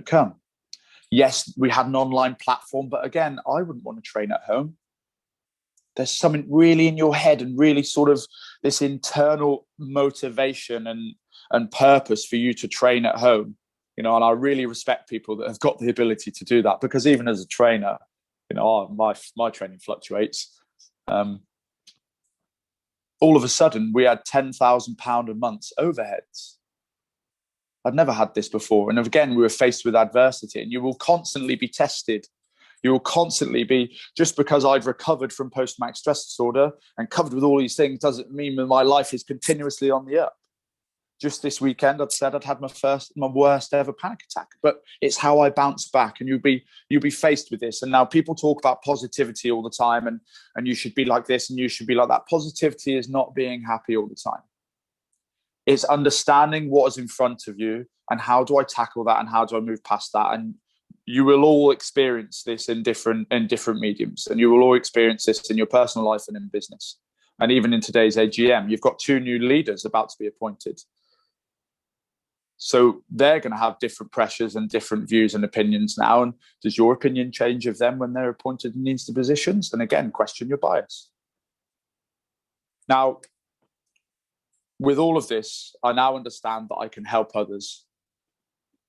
come? Yes, we had an online platform, but again, I wouldn't want to train at home. There's something really in your head and really sort of this internal motivation and purpose for you to train at home, and I really respect people that have got the ability to do that, because even as a trainer, my training fluctuates. all of a sudden we had £10,000 a month overheads. I'd never had this before. And again, we were faced with adversity, and you will constantly be tested. You will constantly be, just because I'd recovered from post-traumatic stress disorder and covered with all these things doesn't mean that my life is continuously on the up. Just this weekend, I'd said I'd had my worst ever panic attack, but it's how I bounce back. And you'll be faced with this. And now people talk about positivity all the time, and you should be like this and you should be like that. Positivity is not being happy all the time. It's understanding what is in front of you and how do I tackle that and how do I move past that. And you will all experience this in different mediums, and you will all experience this in your personal life and in business. And even in today's AGM, you've got 2 new leaders about to be appointed. So they're going to have different pressures and different views and opinions now. And does your opinion change of them when they're appointed in these positions? And again, question your bias. Now, with all of this, I now understand that I can help others.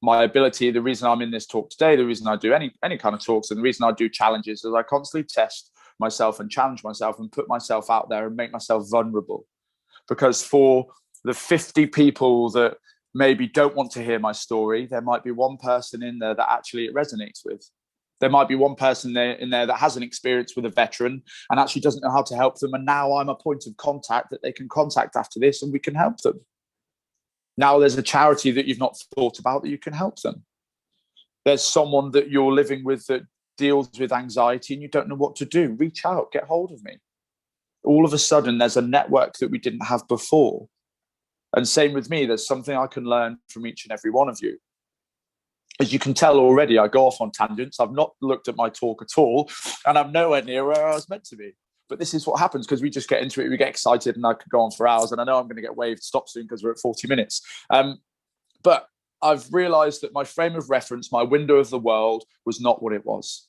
My ability, the reason I'm in this talk today, the reason I do any kind of talks, and the reason I do challenges is I constantly test myself and challenge myself and put myself out there and make myself vulnerable. Because for the 50 people that maybe don't want to hear my story, there might be one person in there that actually it resonates with. There might be one person in there that has an experience with a veteran and actually doesn't know how to help them. And now I'm a point of contact that they can contact after this, and we can help them. Now there's a charity that you've not thought about that you can help them. There's someone that you're living with that deals with anxiety and you don't know what to do. Reach out, get hold of me. All of a sudden, there's a network that we didn't have before. And same with me, there's something I can learn from each and every one of you. As you can tell already, I go off on tangents. I've not looked at my talk at all, and I'm nowhere near where I was meant to be. But this is what happens because we just get into it, we get excited, and I could go on for hours. And I know I'm going to get waved stop soon because we're at 40 minutes. But I've realized that my frame of reference, my window of the world was not what it was.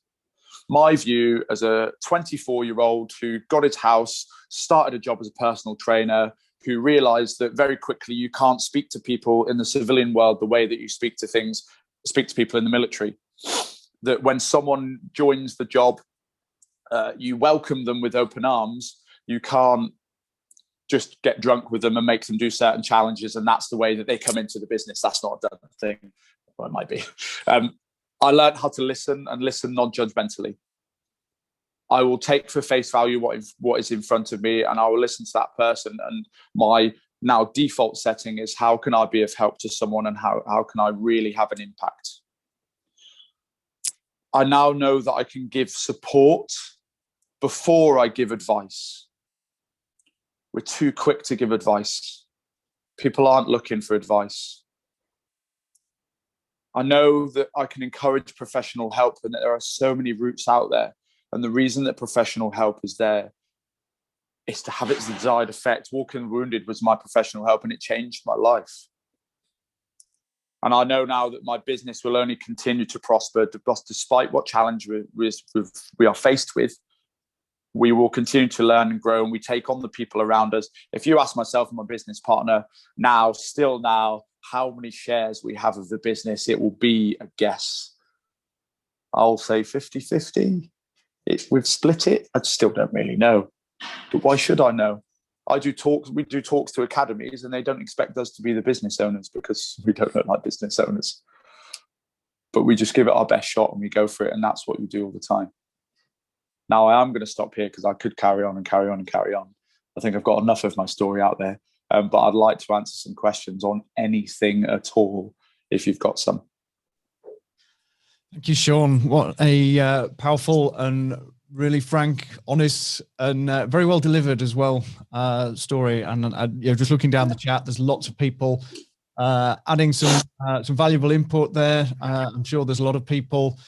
My view as a 24-year-old who got his house, started a job as a personal trainer, who realized that very quickly you can't speak to people in the civilian world the way that you speak to people in the military. That when someone joins the job, you welcome them with open arms. You can't just get drunk with them and make them do certain challenges, and that's the way that they come into the business. That's not a done thing. Well, it might be. I learned how to listen and listen non-judgmentally. I will take for face value what is in front of me, and I will listen to that person. And my now default setting is, how can I be of help to someone, and how can I really have an impact? I now know that I can give support before I give advice. We're too quick to give advice. People aren't looking for advice. I know that I can encourage professional help, and that there are so many routes out there. And the reason that professional help is there is to have its desired effect. Walking Wounded was my professional help, and it changed my life. And I know now that my business will only continue to prosper despite what challenge we are faced with. We will continue to learn and grow, and we take on the people around us. If you ask myself and my business partner now, how many shares we have of the business, it will be a guess. I'll say 50-50. We've split it. I still don't really know. But why should I know? We do talks to academies, and they don't expect us to be the business owners because we don't look like business owners. But we just give it our best shot and we go for it, and that's what we do all the time. Now, I am going to stop here because I could carry on and carry on and carry on. I think I've got enough of my story out there, but I'd like to answer some questions on anything at all if you've got some. Thank you, Sean. What a powerful and really frank, honest, and very well delivered as well story. And just looking down the chat, there's lots of people adding some valuable input there. I'm sure there's a lot of people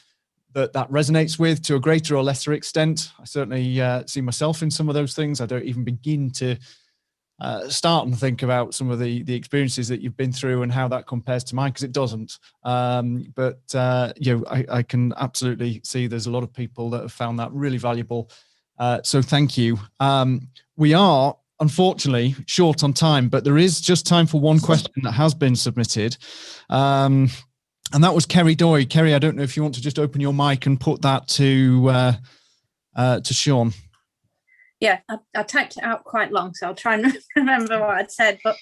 that resonates with to a greater or lesser extent. I certainly see myself in some of those things. I don't even begin to start and think about some of the experiences that you've been through and how that compares to mine, because it doesn't. But I can absolutely see there's a lot of people that have found that really valuable. So thank you. We are unfortunately short on time, but there is just time for one question that has been submitted. And that was Kerry Doy. Kerry, I don't know if you want to just open your mic and put that to Sean. yeah, I typed it out quite long, so I'll try and remember what I'd said. But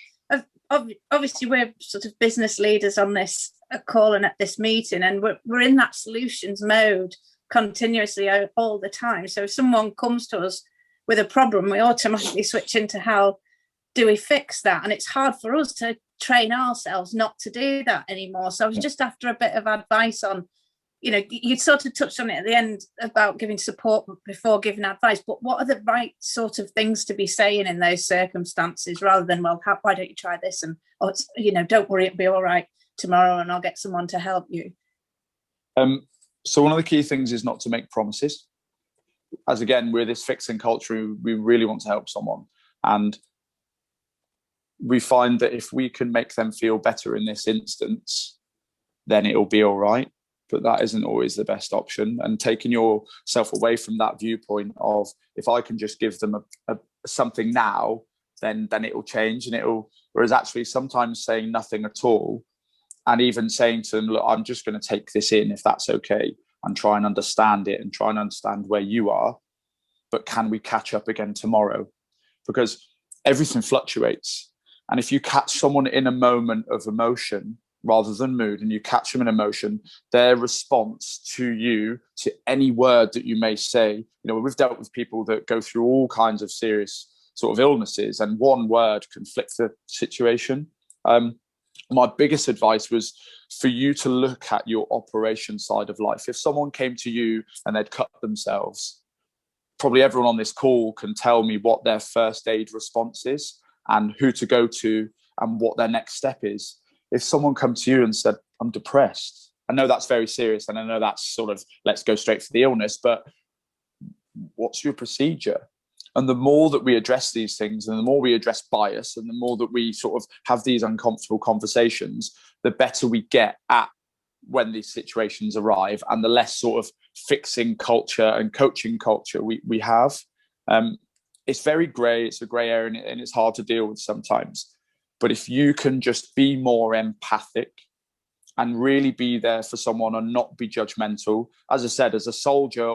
obviously, we're sort of business leaders on this call and at this meeting, and we're in that solutions mode continuously all the time. So if someone comes to us with a problem, we automatically switch into how do we fix that? And it's hard for us to train ourselves not to do that anymore. So I was just after a bit of advice on, you sort of touched on it at the end about giving support before giving advice, but what are the right sort of things to be saying in those circumstances, rather than, well, why don't you try this? And, don't worry, it'll be all right tomorrow and I'll get someone to help you. So one of the key things is not to make promises. As again, we're this fixing culture, we really want to help someone. And we find that if we can make them feel better in this instance, then it'll be all right. But that isn't always the best option. And taking yourself away from that viewpoint of, if I can just give them a something now, then it will change, whereas actually sometimes saying nothing at all, and even saying to them, look, I'm just going to take this in, if that's okay, and try and understand it and try and understand where you are. But can we catch up again tomorrow? Because everything fluctuates. And if you catch someone in a moment of emotion rather than mood, and you catch them in emotion, their response to you, to any word that you may say, we've dealt with people that go through all kinds of serious sort of illnesses, and one word can flip the situation. My biggest advice was for you to look at your operation side of life. If someone came to you and they'd cut themselves, probably everyone on this call can tell me what their first aid response is and who to go to and what their next step is. If someone come to you and said, I'm depressed, I know that's very serious, and I know that's sort of, let's go straight for the illness, but what's your procedure? And the more that we address these things, and the more we address bias, and the more that we sort of have these uncomfortable conversations, the better we get at when these situations arrive, and the less sort of fixing culture and coaching culture we have. It's very grey, it's a grey area, and it's hard to deal with sometimes. But if you can just be more empathic and really be there for someone and not be judgmental, as I said, as a soldier,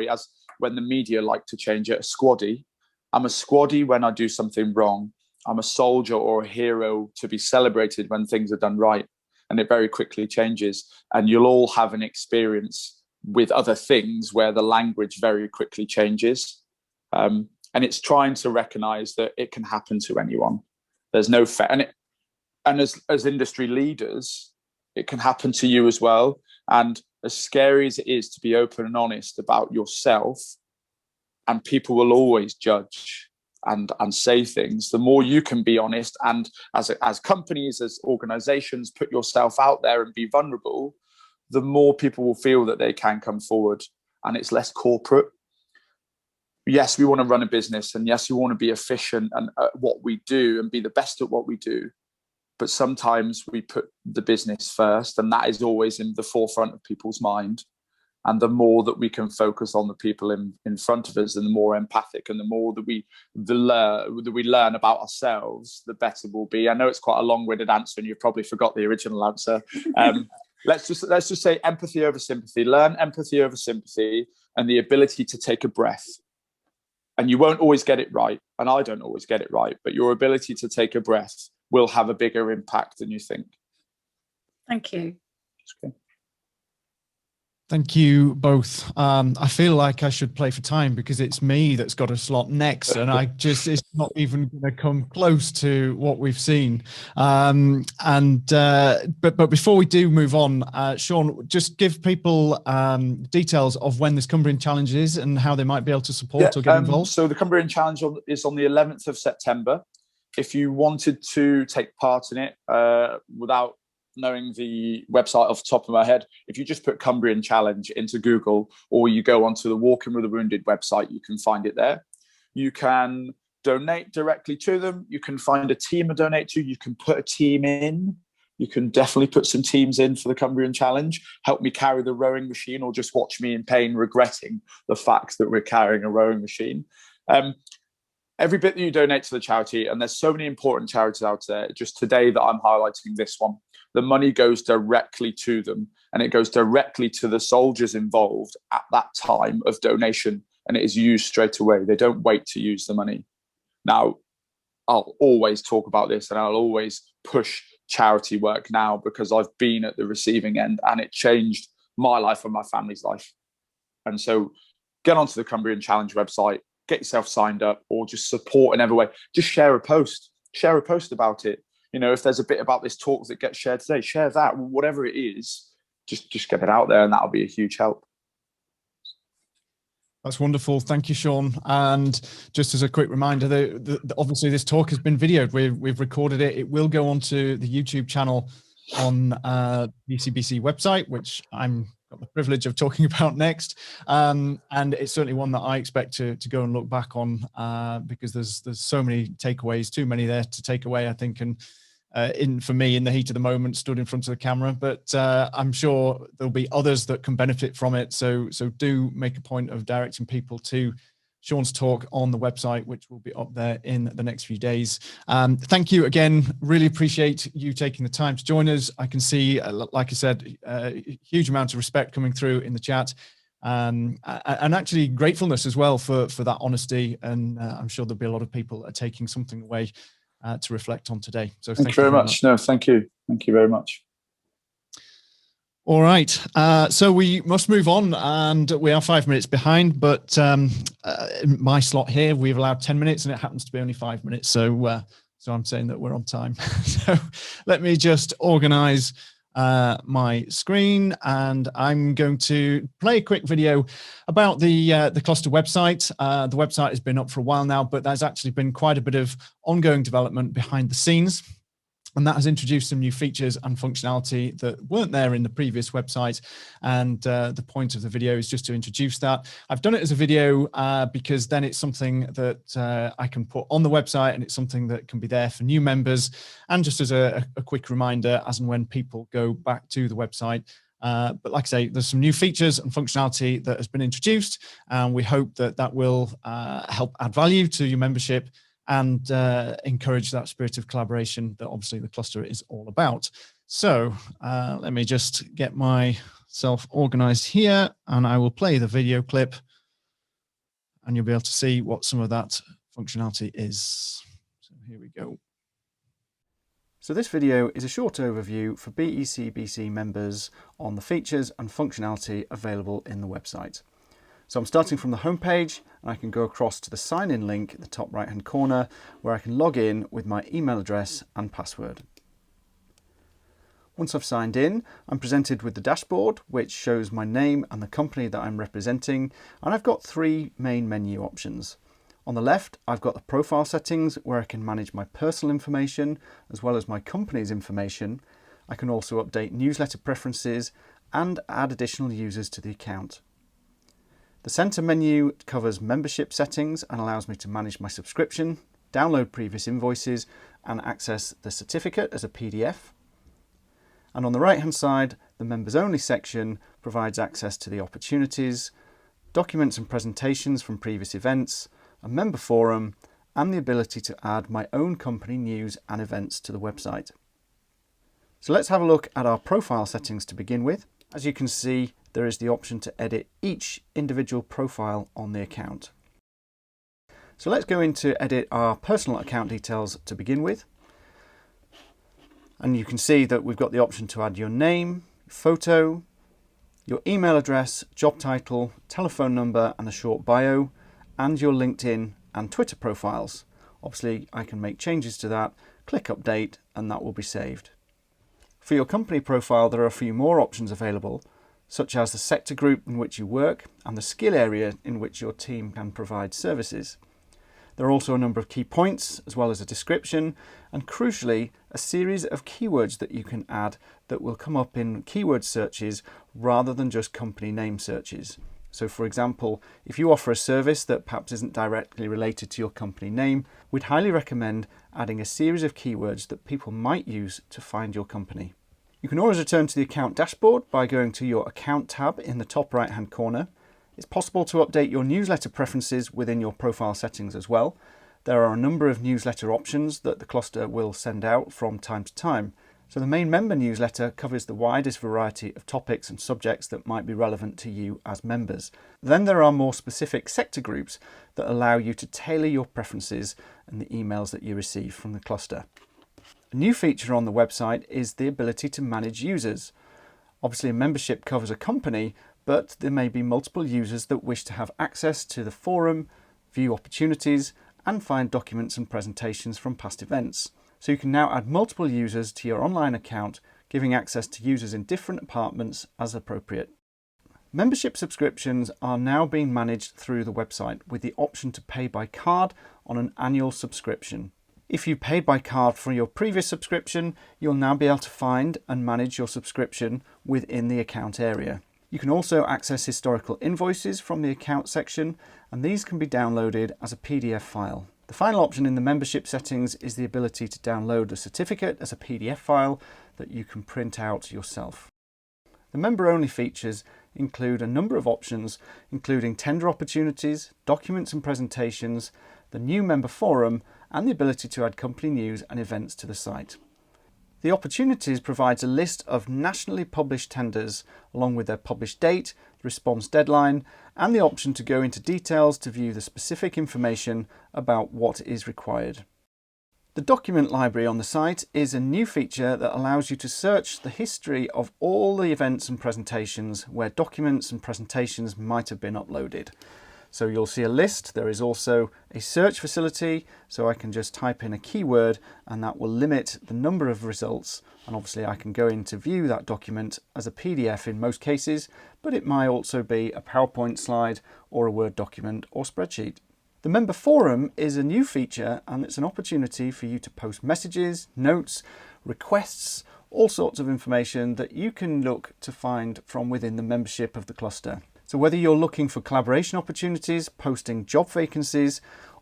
as when the media like to change it, a squaddy. I'm a squaddy when I do something wrong. I'm a soldier or a hero to be celebrated when things are done right. And it very quickly changes. And you'll all have an experience with other things where the language very quickly changes. And it's trying to recognize that it can happen to anyone. There's no and as industry leaders, it can happen to you as well. And as scary as it is to be open and honest about yourself, and people will always judge and say things, the more you can be honest, and as companies, as organizations, put yourself out there and be vulnerable, the more people will feel that they can come forward, and it's less corporate. Yes, we want to run a business, and yes, we want to be efficient and what we do and be the best at what we do. But sometimes we put the business first, and that is always in the forefront of people's mind. And the more that we can focus on the people in front of us, and the more empathic, and the more that we learn about ourselves, the better we'll be. I know it's quite a long-winded answer, and you probably forgot the original answer. Let's just say empathy over sympathy. Learn empathy over sympathy, and the ability to take a breath. And you won't always get it right, and I don't always get it right, but your ability to take a breath will have a bigger impact than you think. Thank you. Okay. Thank you both. I feel like I should play for time because it's me that's got a slot next, and it's not even going to come close to what we've seen. But before we do move on, Sean, just give people details of when this Cumbrian Challenge is and how they might be able to support or get involved. So the Cumbrian Challenge is on the 11th of September. If you wanted to take part in it without knowing the website off the top of my head, if you just put Cumbrian Challenge into Google, or you go onto the Walking with the Wounded website, you can find it there. You can donate directly to them. You can find a team to donate to. You can put a team in. You can definitely put some teams in for the Cumbrian Challenge. Help me carry the rowing machine, or just watch me in pain regretting the fact that we're carrying a rowing machine. Every bit that you donate to the charity, and there's so many important charities out there, just today that I'm highlighting this one, the money goes directly to them, and it goes directly to the soldiers involved at that time of donation. and it is used straight away. They don't wait to use the money. Now, I'll always talk about this, and I'll always push charity work now, because I've been at the receiving end and it changed my life and my family's life. And so get onto the Cumbrian Challenge website, get yourself signed up, or just support in every way. Just share a post about it. You know, if there's a bit about this talk that gets shared today, share that, whatever it is, just get it out there, and that'll be a huge help. That's wonderful. Thank you, Sean. And just as a quick reminder, obviously this talk has been videoed. We've recorded it. It will go onto the YouTube channel on BECBC website, which I'm got the privilege of talking about next. And it's certainly one that I expect to go and look back on, because there's so many takeaways, too many there to take away, I think. And for me, in the heat of the moment, stood in front of the camera, but I'm sure there'll be others that can benefit from it. So do make a point of directing people to Sean's talk on the website, which will be up there in the next few days. Thank you again. Really appreciate you taking the time to join us. I can see, like I said, a huge amount of respect coming through in the chat, and actually gratefulness as well for that honesty. And I'm sure there'll be a lot of people that are taking something away to reflect on today. So thank you very much. No, thank you. Thank you very much. All right, so we must move on, and we are 5 minutes behind, but in my slot here, we've allowed 10 minutes and it happens to be only 5 minutes. So I'm saying that we're on time. So let me just organize my screen, and I'm going to play a quick video about the cluster website. The website has been up for a while now, but there's actually been quite a bit of ongoing development behind the scenes. And that has introduced some new features and functionality that weren't there in the previous website. And the point of the video is just to introduce that. I've done it as a video because then it's something that I can put on the website, and it's something that can be there for new members. And just as a quick reminder, as and when people go back to the website. But like I say, there's some new features and functionality that has been introduced, and we hope that that will help add value to your membership and encourage that spirit of collaboration that obviously the cluster is all about. So let me just get myself organized here, and I will play the video clip, and you'll be able to see what some of that functionality is. So here we go. So this video is a short overview for BECBC members on the features and functionality available in the website. So I'm starting from the home page, and I can go across to the sign in link in the top right hand corner, where I can log in with my email address and password. Once I've signed in, I'm presented with the dashboard, which shows my name and the company that I'm representing, and I've got three main menu options. On the left, I've got the profile settings, where I can manage my personal information as well as my company's information. I can also update newsletter preferences and add additional users to the account. The center menu covers membership settings and allows me to manage my subscription, download previous invoices, and access the certificate as a PDF. And on the right hand side, the members only section provides access to the opportunities, documents and presentations from previous events, a member forum, and the ability to add my own company news and events to the website. So let's have a look at our profile settings to begin with. As you can see, there is the option to edit each individual profile on the account. So let's go into edit our personal account details to begin with. And you can see that we've got the option to add your name, photo, your email address, job title, telephone number, and a short bio, and your LinkedIn and Twitter profiles. Obviously, I can make changes to that, click update, and that will be saved. For your company profile, there are a few more options available, such as the sector group in which you work and the skill area in which your team can provide services. There are also a number of key points, as well as a description, and crucially, a series of keywords that you can add that will come up in keyword searches rather than just company name searches. So for example, if you offer a service that perhaps isn't directly related to your company name, we'd highly recommend adding a series of keywords that people might use to find your company. You can always return to the account dashboard by going to your account tab in the top right hand corner. It's possible to update your newsletter preferences within your profile settings as well. There are a number of newsletter options that the cluster will send out from time to time. So the main member newsletter covers the widest variety of topics and subjects that might be relevant to you as members. Then there are more specific sector groups that allow you to tailor your preferences and the emails that you receive from the cluster. A new feature on the website is the ability to manage users. Obviously, a membership covers a company, but there may be multiple users that wish to have access to the forum, view opportunities, and find documents and presentations from past events. So you can now add multiple users to your online account, giving access to users in different departments as appropriate. Membership subscriptions are now being managed through the website with the option to pay by card on an annual subscription. If you paid by card for your previous subscription, you'll now be able to find and manage your subscription within the account area. You can also access historical invoices from the account section, and these can be downloaded as a PDF file. The final option in the membership settings is the ability to download a certificate as a PDF file that you can print out yourself. The member-only features include a number of options, including tender opportunities, documents and presentations, the new member forum, and the ability to add company news and events to the site. The opportunities provides a list of nationally published tenders along with their published date, the response deadline, and the option to go into details to view the specific information about what is required. The document library on the site is a new feature that allows you to search the history of all the events and presentations where documents and presentations might have been uploaded. So you'll see a list. There is also a search facility, so I can just type in a keyword and that will limit the number of results. And obviously I can go in to view that document as a PDF in most cases, but it might also be a PowerPoint slide or a Word document or spreadsheet. The member forum is a new feature, and it's an opportunity for you to post messages, notes, requests, all sorts of information that you can look to find from within the membership of the cluster. So whether you're looking for collaboration opportunities, posting job vacancies,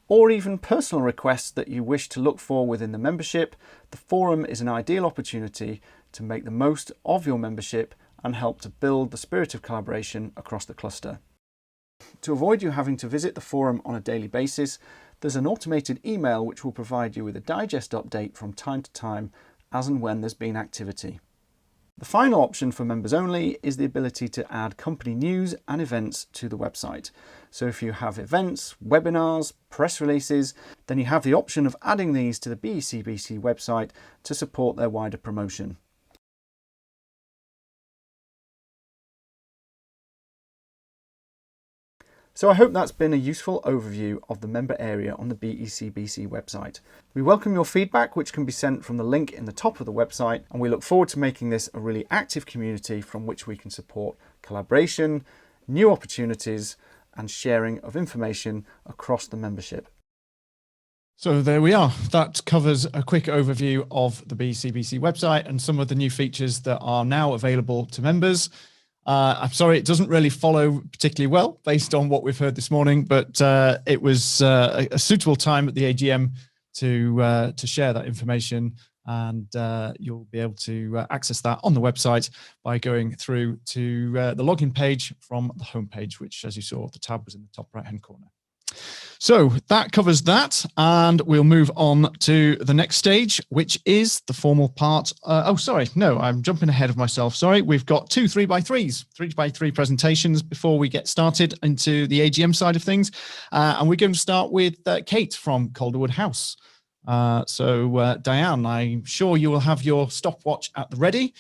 or even personal requests that you wish to look for within the membership, the forum is an ideal opportunity to make the most of your membership and help to build the spirit of collaboration across the cluster. To avoid you having to visit the forum on a daily basis, there's an automated email which will provide you with a digest update from time to time as and when there's been activity. The final option for members only is the ability to add company news and events to the website. So if you have events, webinars, press releases, then you have the option of adding these to the BECBC website to support their wider promotion. So I hope that's been a useful overview of the member area on the BECBC website. We welcome your feedback, which can be sent from the link in the top of the website, and we look forward to making this a really active community from which we can support collaboration, new opportunities, and sharing of information across the membership. So there we are. That covers a quick overview of the BECBC website and some of the new features that are now available to members. I'm sorry, it doesn't really follow particularly well based on what we've heard this morning, but it was a suitable time at the AGM to share that information, and you'll be able to access that on the website by going through to the login page from the homepage, which, as you saw, the tab was in the top right-hand corner. So that covers that, and we'll move on to the next stage, which is the formal part. Oh, sorry, no, I'm jumping ahead of myself. Sorry, we've got 2 3x3s, 3x3 presentations before we get started into the AGM side of things. And we're going to start with Kate from Calderwood House. So Diane, I'm sure you will have your stopwatch at the ready.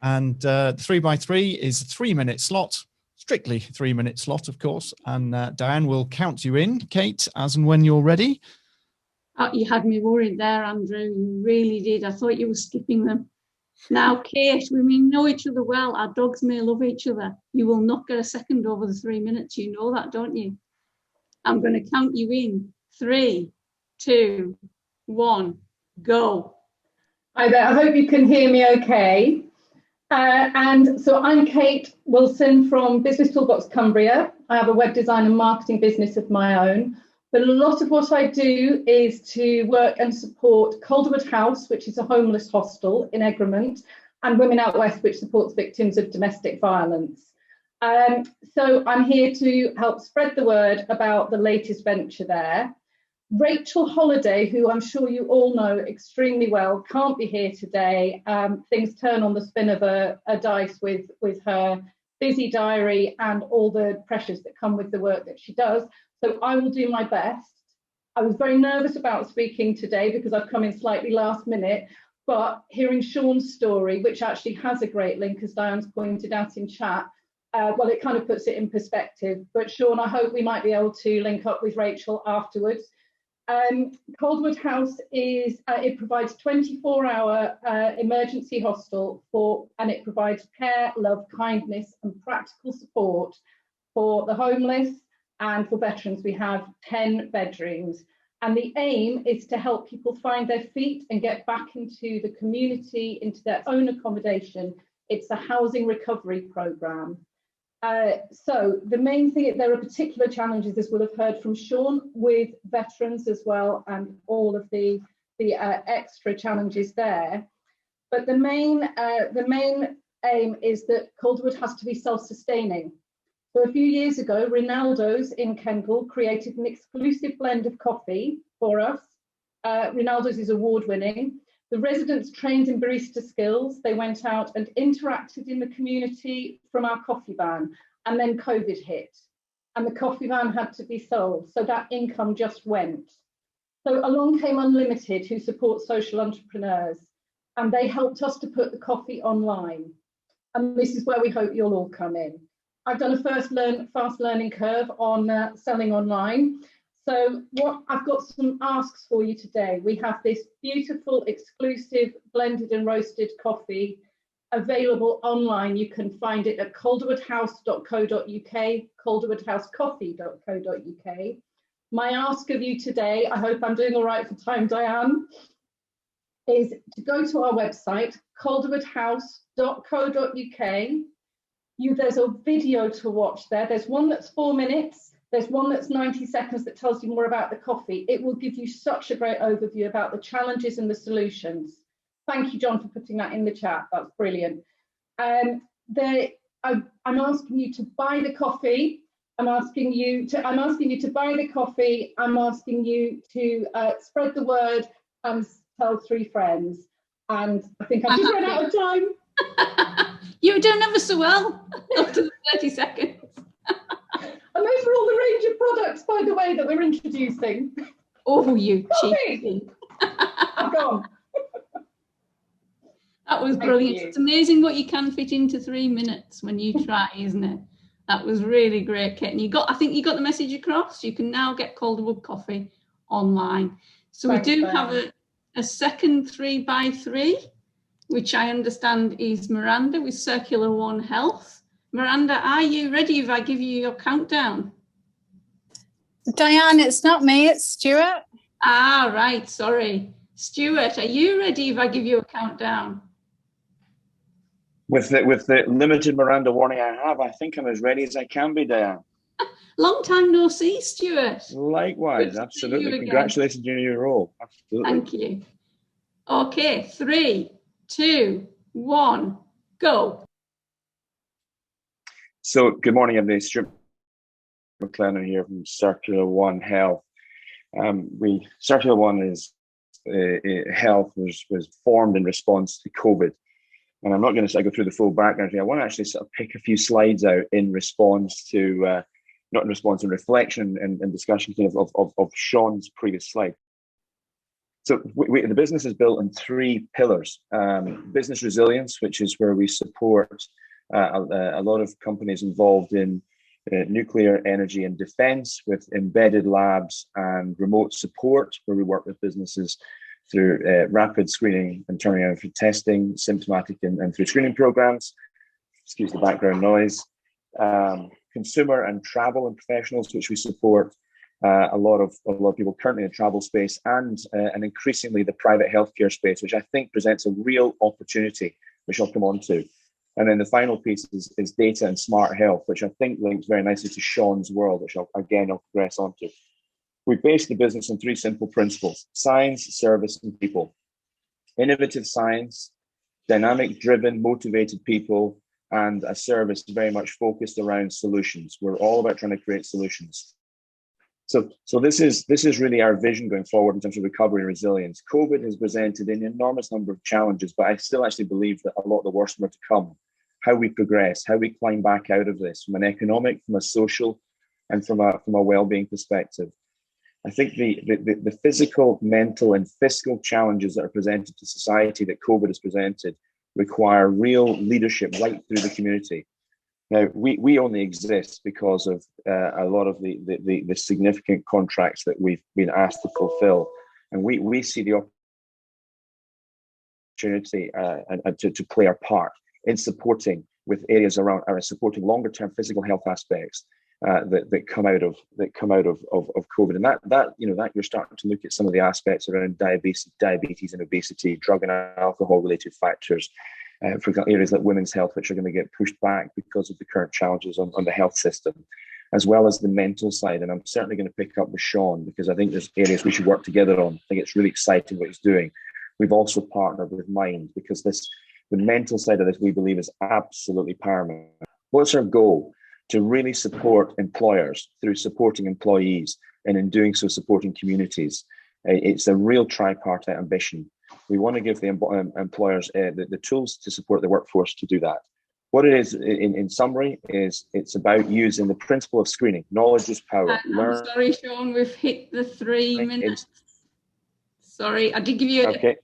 And the 3x3 is a 3-minute slot. Strictly 3-minute slot, of course, and Diane will count you in, Kate, as and when you're ready. Oh, you had me worried there, Andrew. You really did. I thought you were skipping them. Now, Kate, we know each other well. Our dogs may love each other. You will not get a second over the 3 minutes. You know that, don't you? I'm going to count you in. 3, 2, 1, go. Hi there. I hope you can hear me okay. And so I'm Kate Wilson from Business Toolbox Cumbria. I have a web design and marketing business of my own, but a lot of what I do is to work and support Calderwood House, which is a homeless hostel in Egremont, and Women Out West, which supports victims of domestic violence. So I'm here to help spread the word about the latest venture there. Rachel Holiday, who I'm sure you all know extremely well, can't be here today. Things turn on the spin of a dice with her busy diary and all the pressures that come with the work that she does. So I will do my best. I was very nervous about speaking today because I've come in slightly last minute, but hearing Sean's story, which actually has a great link, as Diane's pointed out in chat, well, it kind of puts it in perspective. But Sean, I hope we might be able to link up with Rachel afterwards. Calderwood House it provides 24-hour emergency hostel and it provides care, love, kindness and practical support for the homeless and for veterans. We have 10 bedrooms, and the aim is to help people find their feet and get back into the community, into their own accommodation. It's a housing recovery programme. So the main thing, there are particular challenges, as we'll have heard from Sean, with veterans as well, and all of the extra challenges there. But the main aim is that Calderwood has to be self-sustaining. So a few years ago, Rinaldo's in Kendal created an exclusive blend of coffee for us. Rinaldo's is award-winning. The residents trained in barista skills. They went out and interacted in the community from our coffee van, and then COVID hit and the coffee van had to be sold. So that income just went. So along came Unlimited, who support social entrepreneurs, and they helped us to put the coffee online. And this is where we hope you'll all come in. I've done a fast learning curve on selling online. So I've got some asks for you today. We have this beautiful, exclusive, blended and roasted coffee available online. You can find it at calderwoodhouse.co.uk, calderwoodhousecoffee.co.uk. My ask of you today, I hope I'm doing all right for time, Diane, is to go to our website, calderwoodhouse.co.uk. There's a video to watch there. There's one that's 4 minutes. There's one that's 90 seconds that tells you more about the coffee. It will give you such a great overview about the challenges and the solutions. Thank you, John, for putting that in the chat. That's brilliant. I'm asking you to buy the coffee. I'm asking you to buy the coffee. I'm asking you to spread the word and tell 3 friends. And I think I've just run out of time. You're doing ever so well up to the 30 seconds. And those are all the range of products, by the way, that we're introducing. Oh, you cheeky. I'm gone. That was brilliant. It's amazing what you can fit into 3 minutes when you try, isn't it? That was really great, Kate. And I think you got the message across. You can now get Calderwood coffee online. So we do have a second 3x3, which I understand is Miranda with Circular One Health. Miranda, are you ready if I give you your countdown? Diane, it's not me, it's Stuart. Ah, right, sorry. Stuart, are you ready if I give you a countdown? With the limited Miranda warning I have, I think I'm as ready as I can be, Diane. Long time no see, Stuart. Likewise, absolutely. Congratulations on your role. Absolutely. Thank you. Okay, 3, 2, 1, go. So, good morning, everybody. Stuart McLennan here from Circular One Health. Circular One is Health was formed in response to COVID, and I'm not going to go through the full background here. I want to actually sort of pick a few slides out in response to, not in response, in reflection and discussion of Sean's previous slide. So the business is built on 3 pillars: business resilience, which is where we support a lot of companies involved in nuclear energy and defense with embedded labs and remote support, where we work with businesses through rapid screening and turning around for testing, symptomatic and through screening programs. Excuse the background noise. Consumer and travel and professionals, which we support a lot of people currently in the travel space, and increasingly the private healthcare space, which I think presents a real opportunity, which I'll come on to. And then the final piece is data and smart health, which I think links very nicely to Sean's world, which I'll progress on to. We base the business on 3 simple principles: science, service, and people. Innovative science, dynamic, driven, motivated people, and a service very much focused around solutions. We're all about trying to create solutions. So this is really our vision going forward in terms of recovery and resilience. COVID has presented an enormous number of challenges, but I still actually believe that a lot of the worst are to come. How we progress, how we climb back out of this from an economic, from a social, and from a well-being perspective. I think the physical, mental, and fiscal challenges that are presented to society that COVID has presented require real leadership right through the community. Now, we only exist because of a lot of the significant contracts that we've been asked to fulfill, and we see the opportunity to play our part in supporting with areas around supporting longer-term physical health aspects that come out of COVID, and that you're starting to look at some of the aspects around diabetes and obesity, drug and alcohol-related factors. For example, areas like women's health, which are going to get pushed back because of the current challenges on the health system, as well as the mental side. And I'm certainly going to pick up with Sean, because I think there's areas we should work together on. I think it's really exciting what he's doing. We've also partnered with Mind, because the mental side of this, we believe, is absolutely paramount. What's our goal? To really support employers through supporting employees, and in doing so, supporting communities. It's a real tripartite ambition. We want to give the employers the tools to support the workforce to do that. What it is, in summary, is it's about using the principle of screening. Knowledge is power. I'm sorry, Sean, we've hit the 3 minutes. Sorry, I did give you a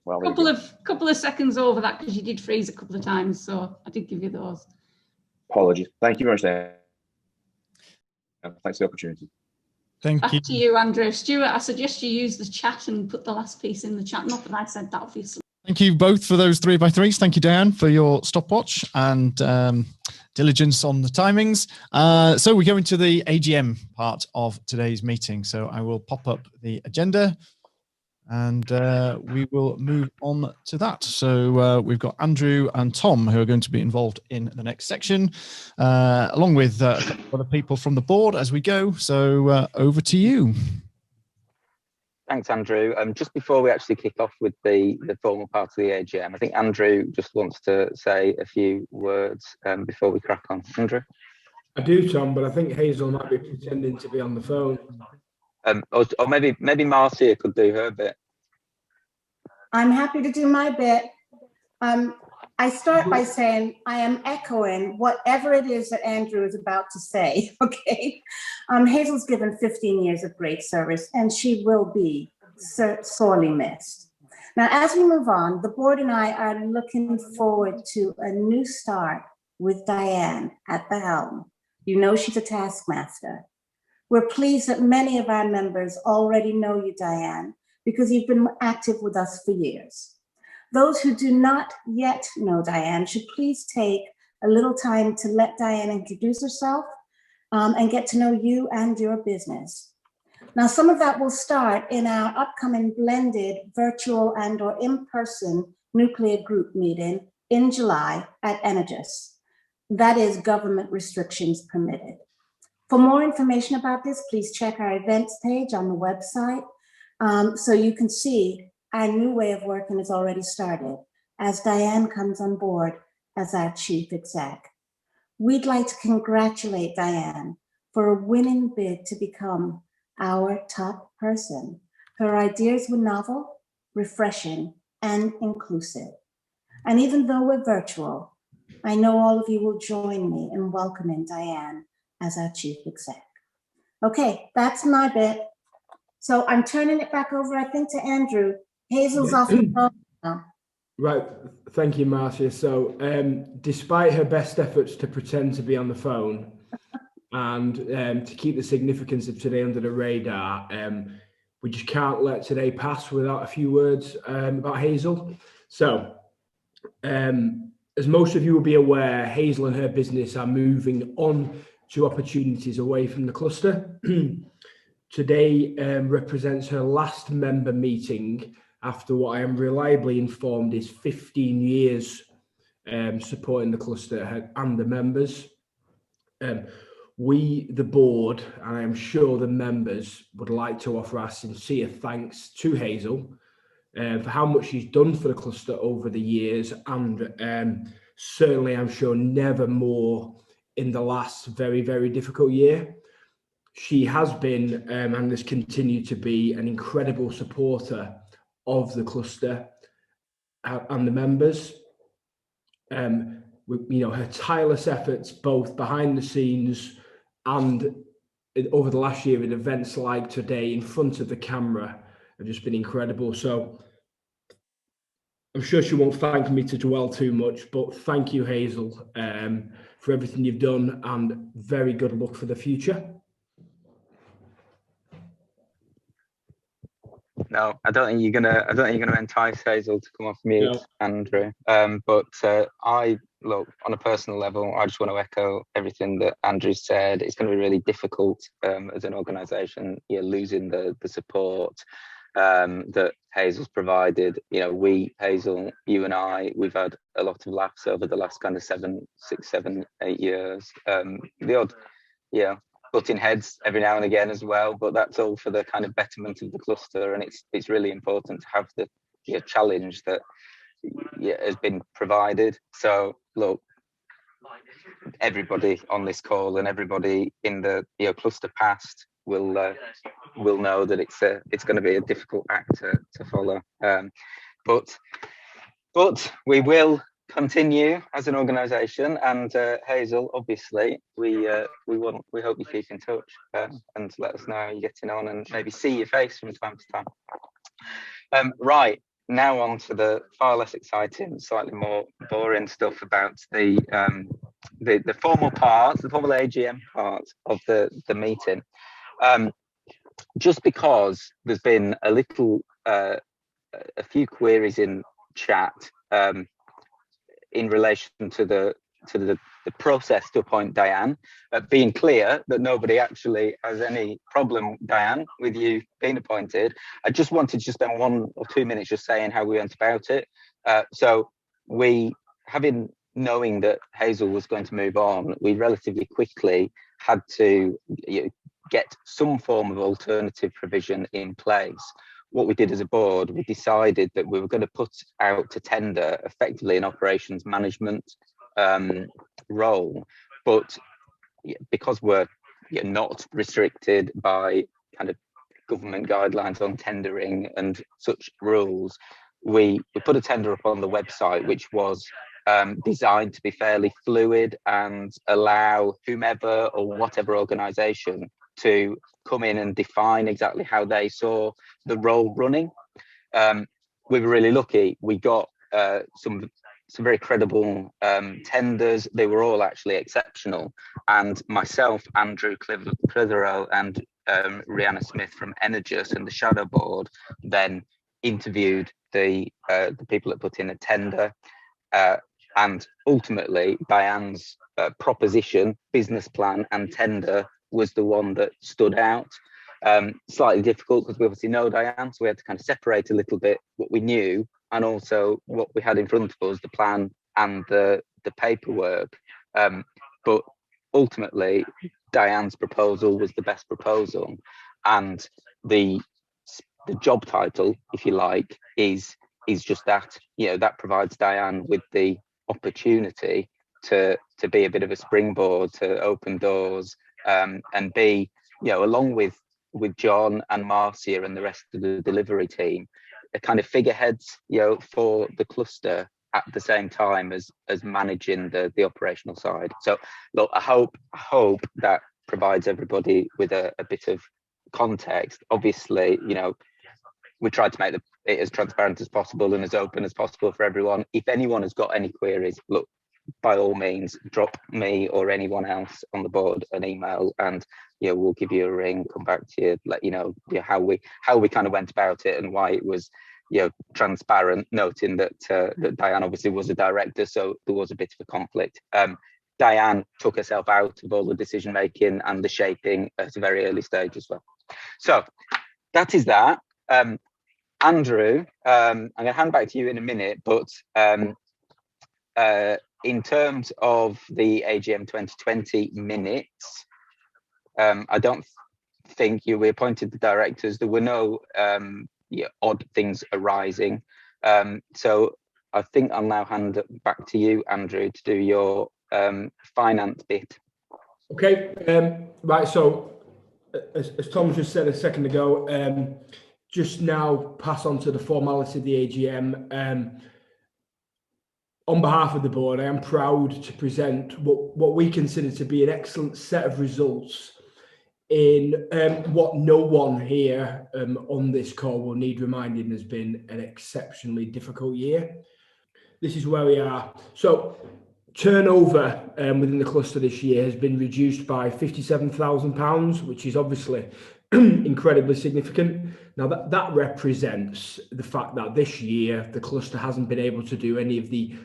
couple of seconds over that, because you did freeze a couple of times, so I did give you those. Apologies. Thank you very much. Thanks for the opportunity. Back to you, Andrew. Stuart, I suggest you use the chat and put the last piece in the chat. Not that I said that, obviously. Thank you both for those 3x3s. Thank you, Diane, for your stopwatch and diligence on the timings. So we go into the AGM part of today's meeting. So I will pop up the agenda, and we will move on to that. So we've got Andrew and Tom, who are going to be involved in the next section, along with a couple of other people from the board as we go. So over to you. Thanks, Andrew. Just before we actually kick off with the formal part of the AGM, I think Andrew just wants to say a few words before we crack on. Andrew? I do, Tom, but I think Hazel might be pretending to be on the phone. Or maybe Marcia could do her bit. I'm happy to do my bit. I start by saying I am echoing whatever it is that Andrew is about to say, okay? Hazel's given 15 years of great service, and she will be sorely missed. Now, as we move on, the board and I are looking forward to a new start with Diane at the helm. You know she's a taskmaster. We're pleased that many of our members already know you, Diane, because you've been active with us for years. Those who do not yet know Diane should please take a little time to let Diane introduce herself and get to know you and your business. Now, some of that will start in our upcoming blended virtual and/or in-person nuclear group meeting in July at Energous. That is government restrictions permitted. For more information about this, please check our events page on the website so you can see our new way of working has already started as Diane comes on board as our chief exec. We'd like to congratulate Diane for a winning bid to become our top person. Her ideas were novel, refreshing, and inclusive. And even though we're virtual, I know all of you will join me in welcoming Diane as our chief exec. Okay, that's my bit. So I'm turning it back over, I think, to Andrew. Hazel's off the phone now. Right, thank you, Marcia. So despite her best efforts to pretend to be on the phone and to keep the significance of today under the radar, we just can't let today pass without a few words about Hazel. So as most of you will be aware, Hazel and her business are moving on to opportunities away from the cluster. Today represents her last member meeting after what I am reliably informed is 15 years supporting the cluster and the members. We, the board, and I am sure the members, would like to offer our sincere thanks to Hazel for how much she's done for the cluster over the years, and certainly I'm sure never more in the last very, very difficult year. she has been and has continued to be an incredible supporter of the cluster and the members. Her tireless efforts, both behind the scenes and over the last year in events like today in front of the camera, have just been incredible. So I'm sure she won't thank me to dwell too much, but thank you, Hazel, for everything you've done, and very good luck for the future. No, I don't think you're gonna entice Hazel to come off mute, no. Andrew. But I look, on a personal level, I just want to echo everything that Andrew said. It's going to be really difficult as an organisation, losing the support that Hazel's provided. We, Hazel, you and I, we've had a lot of laughs over the last kind of 6, 7, 8 years. The odd, butting heads every now and again as well, but that's all for the kind of betterment of the cluster, and it's really important to have the challenge that has been provided. So look, everybody on this call and everybody in the cluster past will know that it's going to be a difficult act to follow, but we will continue as an organisation, and Hazel, obviously we hope you keep in touch and let us know how you're getting on, and maybe see your face from time to time. Right, now on to the far less exciting, slightly more boring stuff about the formal part, the formal AGM part of the meeting. Just because there's been a few queries in chat in relation to the process to appoint Diane, being clear that nobody actually has any problem, Diane, with you being appointed. I just wanted to spend 1 or 2 minutes just saying how we went about it. So we, knowing that Hazel was going to move on, we relatively quickly had to get some form of alternative provision in place. What we did as a board, we decided that we were going to put out to tender effectively an operations management role, but because we're not restricted by kind of government guidelines on tendering and such rules, we put a tender up on the website, which was designed to be fairly fluid and allow whomever or whatever organisation to come in and define exactly how they saw the role running. We were really lucky. We got some very credible tenders. They were all actually exceptional. And myself, Andrew Clitheroe, and Rihanna Smith from Energis and the Shadow Board then interviewed the people that put in a tender. And ultimately, Diane's proposition, business plan and tender was the one that stood out. Slightly difficult because we obviously know Diane, so we had to kind of separate a little bit what we knew and also what we had in front of us, the plan and the paperwork. But ultimately, Diane's proposal was the best proposal, and the job title, if you like, is just that. That provides Diane with the opportunity to be a bit of a springboard to open doors, and be, along with John and Marcia and the rest of the delivery team, a kind of figureheads, for the cluster at the same time as managing the operational side. So look, I hope that provides everybody with a bit of context. Obviously, we tried to make it as transparent as possible and as open as possible for everyone. If anyone has got any queries, look, by all means, drop me or anyone else on the board an email, and we'll give you a ring, come back to you, let you know how we kind of went about it and why it was transparent, noting that Diane obviously was a director, so there was a bit of a conflict. Diane took herself out of all the decision making and the shaping at a very early stage as well. So that is that. Andrew, I'm going to hand back to you in a minute, but in terms of the AGM 2020 minutes, I don't think we appointed the directors. There were no odd things arising. So I think I'll now hand it back to you, Andrew, to do your finance bit. Okay, right. So as Tom just said a second ago, just now pass on to the formality of the AGM. On behalf of the board, I am proud to present what we consider to be an excellent set of results in what no one here on this call will need reminding has been an exceptionally difficult year. This is where we are. So turnover within the cluster this year has been reduced by £57,000, which is obviously incredibly significant. Now that represents the fact that this year the cluster hasn't been able to do any of the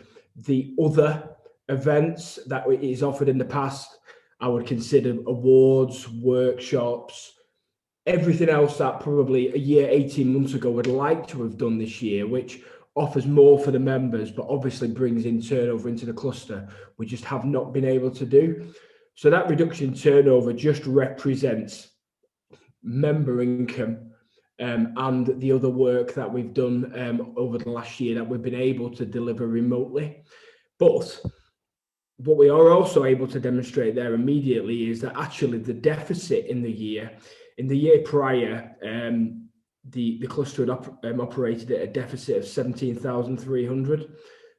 other events that it is offered in the past. I would consider awards, workshops, everything else that probably a year, 18 months ago would like to have done this year, which offers more for the members, but obviously brings in turnover into the cluster, we just have not been able to do. So that reduction in turnover just represents member income and the other work that we've done over the last year that we've been able to deliver remotely. But what we are also able to demonstrate there immediately is that actually the deficit in the year prior, the cluster had operated at a deficit of 17,300.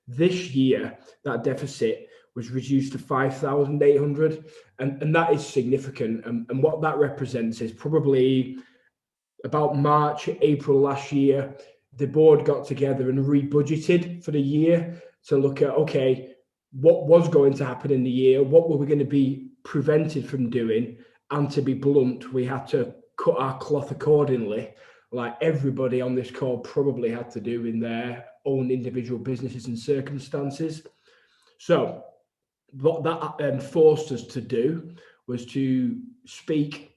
This year, that deficit was reduced to 5,800, and that is significant. And what that represents is probably about March, April last year, the board got together and rebudgeted for the year to look at, okay, what was going to happen in the year, what were we going to be prevented from doing, and to be blunt, we had to cut our cloth accordingly, like everybody on this call probably had to do in their own individual businesses and circumstances. So what that forced us to do was to speak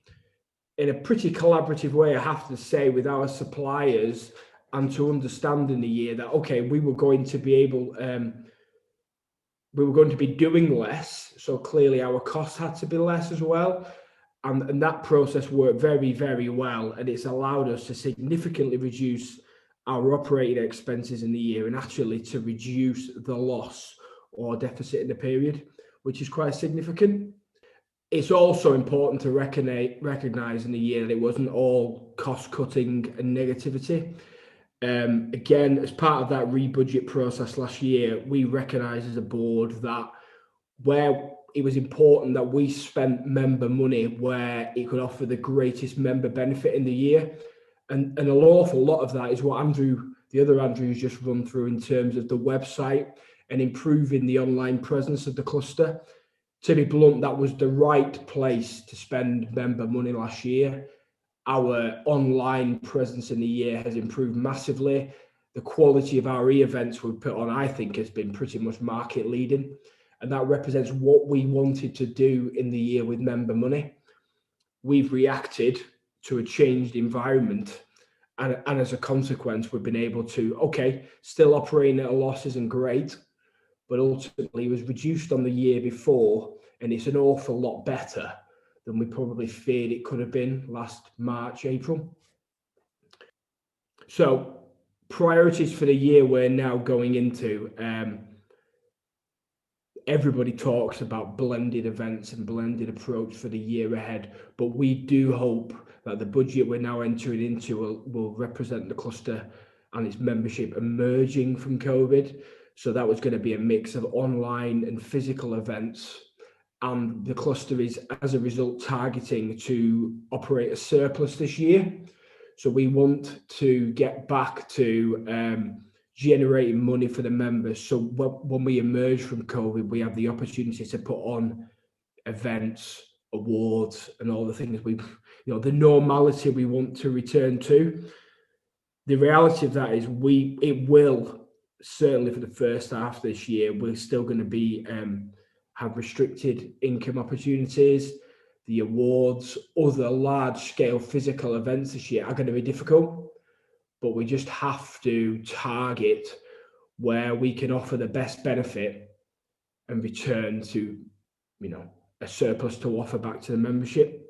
in a pretty collaborative way, I have to say, with our suppliers, and to understand in the year that, okay, we were going to be doing less. So clearly our costs had to be less as well. And that process worked very, very well. And it's allowed us to significantly reduce our operating expenses in the year and actually to reduce the loss or deficit in the period, which is quite significant. It's also important to recognise in the year that it wasn't all cost cutting and negativity. Again, as part of that rebudget process last year, we recognised as a board that where it was important that we spent member money where it could offer the greatest member benefit in the year. And an awful lot of that is what the other Andrew's just run through in terms of the website and improving the online presence of the cluster. To be blunt, that was the right place to spend member money last year. Our online presence in the year has improved massively. The quality of our e-events we put on, I think, has been pretty much market leading. And that represents what we wanted to do in the year with member money. We've reacted to a changed environment. And as a consequence, we've been able to, okay, still operating at a loss isn't great, but ultimately it was reduced on the year before, and it's an awful lot better than we probably feared it could have been last March, April. So priorities for the year we're now going into, everybody talks about blended events and blended approach for the year ahead, but we do hope that the budget we're now entering into will represent the cluster and its membership emerging from COVID. So that was going to be a mix of online and physical events. And the cluster is, as a result, targeting to operate a surplus this year. So we want to get back to generating money for the members. So when we emerge from COVID, we have the opportunity to put on events, awards, and all the things the normality we want to return to. The reality of that is it will, certainly for the first half of this year, we're still going to be have restricted income opportunities. The awards, other large-scale physical events this year are going to be difficult, but we just have to target where we can offer the best benefit and return to, a surplus to offer back to the membership.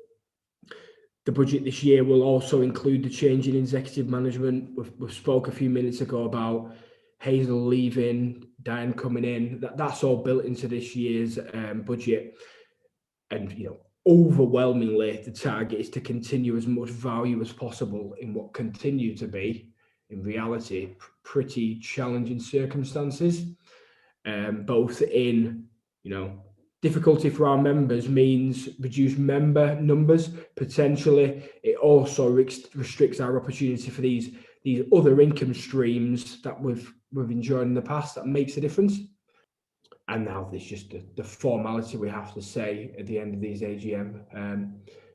The budget this year will also include the change in executive management. We spoke a few minutes ago about Hazel leaving, Diane coming in. That's all built into this year's budget. And overwhelmingly, the target is to continue as much value as possible in what continue to be, in reality, pretty challenging circumstances. Both in, difficulty for our members means reduced member numbers. Potentially, it also restricts our opportunity for these other income streams that we've enjoyed in the past. That makes a difference. And now there's just the formality we have to say at the end of these AGM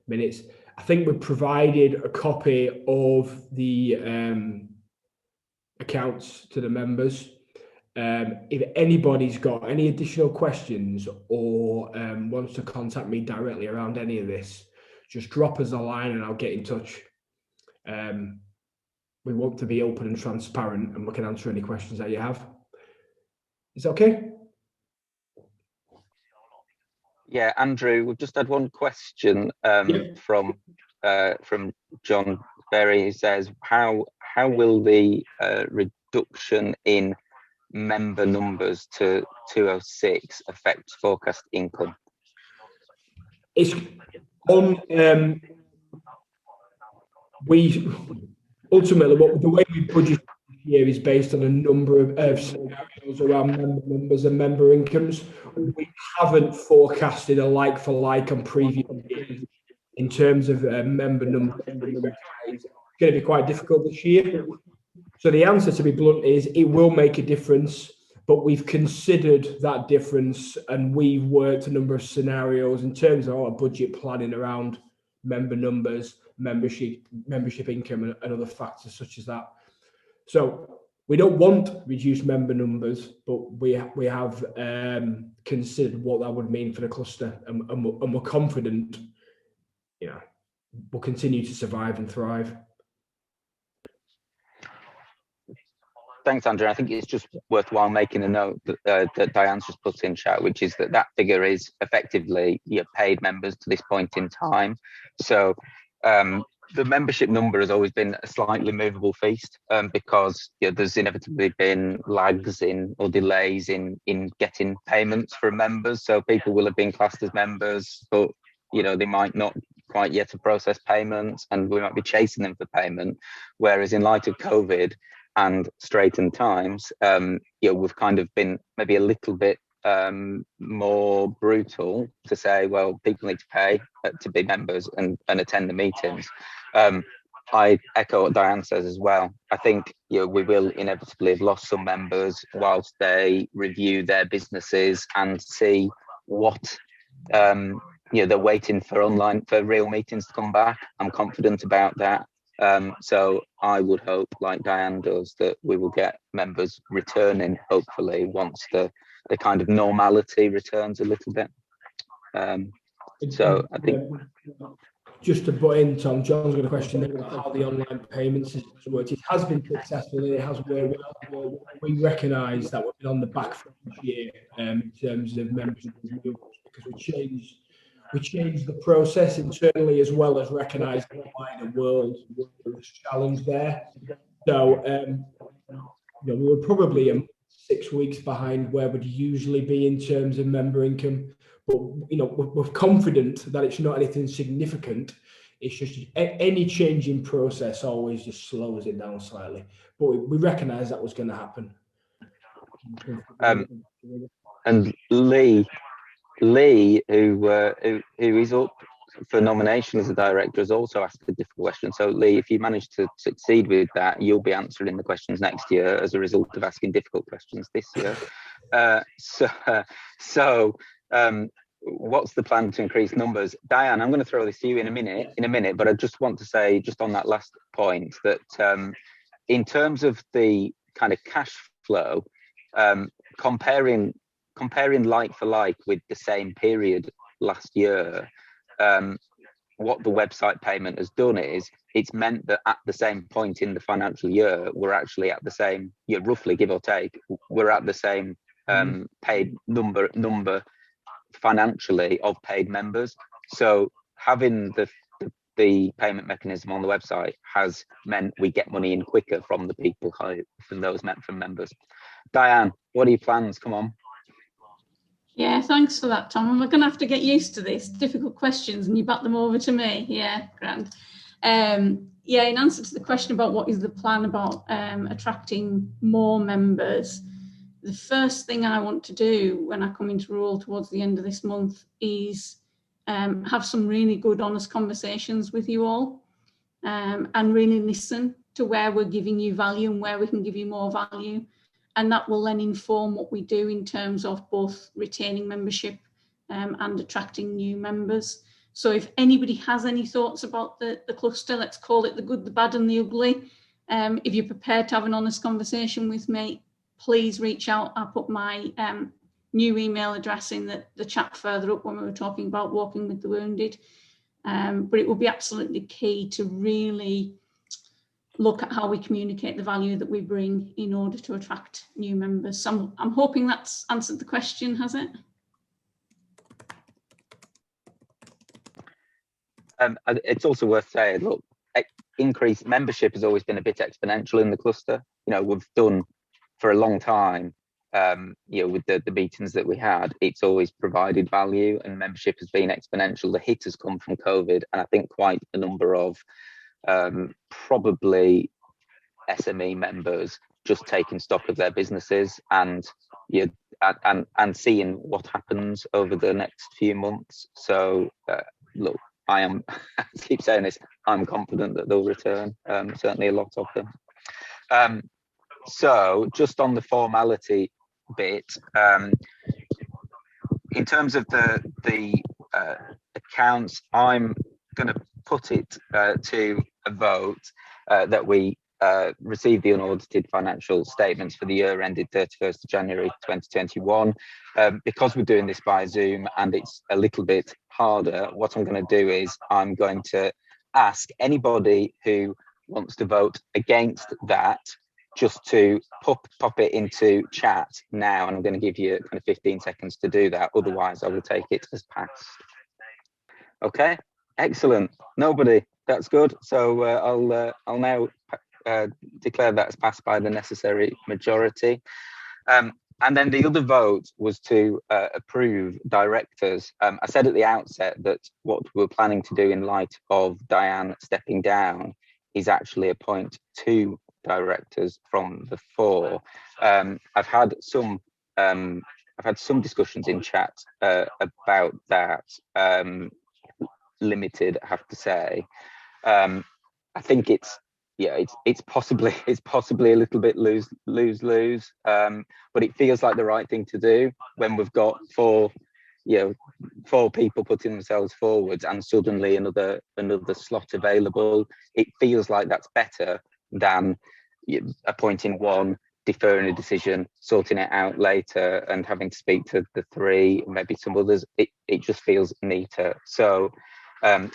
minutes. I think we've provided a copy of the accounts to the members. If anybody's got any additional questions or wants to contact me directly around any of this, just drop us a line and I'll get in touch. We want to be open and transparent, and we can answer any questions that you have. Is that okay? Yeah, Andrew, we've just had one question from John Berry, who says, how will the reduction in member numbers to 206 affect forecast income? It's on we ultimately the way we budget here is based on a number of scenarios around member numbers and member incomes. We haven't forecasted a like for like on previous years in terms of member numbers. It's going to be quite difficult this year. So the answer, to be blunt, is it will make a difference, but we've considered that difference and we've worked a number of scenarios in terms of our budget planning around member numbers, membership income, and other factors such as that. So we don't want reduced member numbers, but we have considered what that would mean for the cluster, and we're confident, we'll continue to survive and thrive. Thanks, Andrew. I think it's just worthwhile making a note that Diane's just put in chat, which is that figure is effectively paid members to this point in time. So the membership number has always been a slightly movable feast because there's inevitably been lags in or delays in getting payments from members. So people will have been classed as members, but they might not quite yet have processed payments, and we might be chasing them for payment. Whereas in light of COVID and straitened times, we've kind of been maybe a little bit more brutal to say, well, people need to pay to be members and attend the meetings. I echo what Diane says as well. I think we will inevitably have lost some members whilst they review their businesses and see what they're waiting for real meetings to come back. I'm confident about that. So I would hope, like Diane does, that we will get members returning, hopefully, once the kind of normality returns a little bit. So I think... Just to butt in, Tom, John's got a question about how the online payment system works. It has been successful and it has worked well. We recognise that we've been on the back foot this year in terms of membership because we changed the process internally as well as recognise the wider world was challenged there. So we were probably 6 weeks behind where we'd usually be in terms of member income. But we're confident that it's not anything significant. It's just any change in process always just slows it down slightly. But we recognise that was going to happen. And Lee, who is up for nomination as a director, has also asked a difficult question. So Lee, if you manage to succeed with that, you'll be answering the questions next year as a result of asking difficult questions this year. What's the plan to increase numbers? Diane, I'm going to throw this to you in a minute, but I just want to say, just on that last point, that in terms of the kind of cash flow, comparing like for like with the same period last year, what the website payment has done is it's meant that at the same point in the financial year, we're actually at the same, roughly give or take, we're at the same paid number financially of paid members. So having the payment mechanism on the website has meant we get money in quicker from the people, from those from members. Diane, what are your plans? Come on. Yeah, thanks for that, Tom. We're going to have to get used to this. Difficult questions, and you bat them over to me. Yeah, grand. Yeah, in answer to the question about what is the plan about attracting more members, the first thing I want to do when I come into role towards the end of this month is have some really good, honest conversations with you all, and really listen to where we're giving you value and where we can give you more value. And that will then inform what we do in terms of both retaining membership and attracting new members. So if anybody has any thoughts about the cluster, let's call it the good, the bad and the ugly. If you're prepared to have an honest conversation with me, please reach out. I'll put my new email address in the chat further up when we were talking about walking with the wounded. But it will be absolutely key to really look at how we communicate the value that we bring in order to attract new members. So I'm hoping that's answered the question, has it? It's also worth saying, look, increased membership has always been a bit exponential in the cluster. You know, we've done for a long time, you know, with the meetings that we had, it's always provided value, and membership has been exponential. The hit has come from COVID, and I think quite a number of probably SME members just taking stock of their businesses and and seeing what happens over the next few months. So look, I keep saying this, I'm confident that they'll return, certainly a lot of them. So just on the formality bit, in terms of the accounts, I'm going to put it to a vote that we receive the unaudited financial statements for the year ended 31st of January 2021. Because we're doing this by Zoom and it's a little bit harder, what I'm going to do is I'm going to ask anybody who wants to vote against that just to pop it into chat now, and I'm going to give you kind of 15 seconds to do that. Otherwise, I will take it as passed. Okay, excellent. Nobody. That's good. So I'll now declare that as passed by the necessary majority. And then the other vote was to approve directors. I said at the outset that what we're planning to do in light of Diane stepping down is actually appoint 2 directors from the 4. I've had some discussions in chat about that. Limited, I have to say. I think it's possibly a little bit lose, but it feels like the right thing to do when we've got 4 people putting themselves forwards and suddenly another slot available. It feels like that's better than appointing 1, deferring a decision, sorting it out later, and having to speak to the 3, maybe some others. It just feels neater. So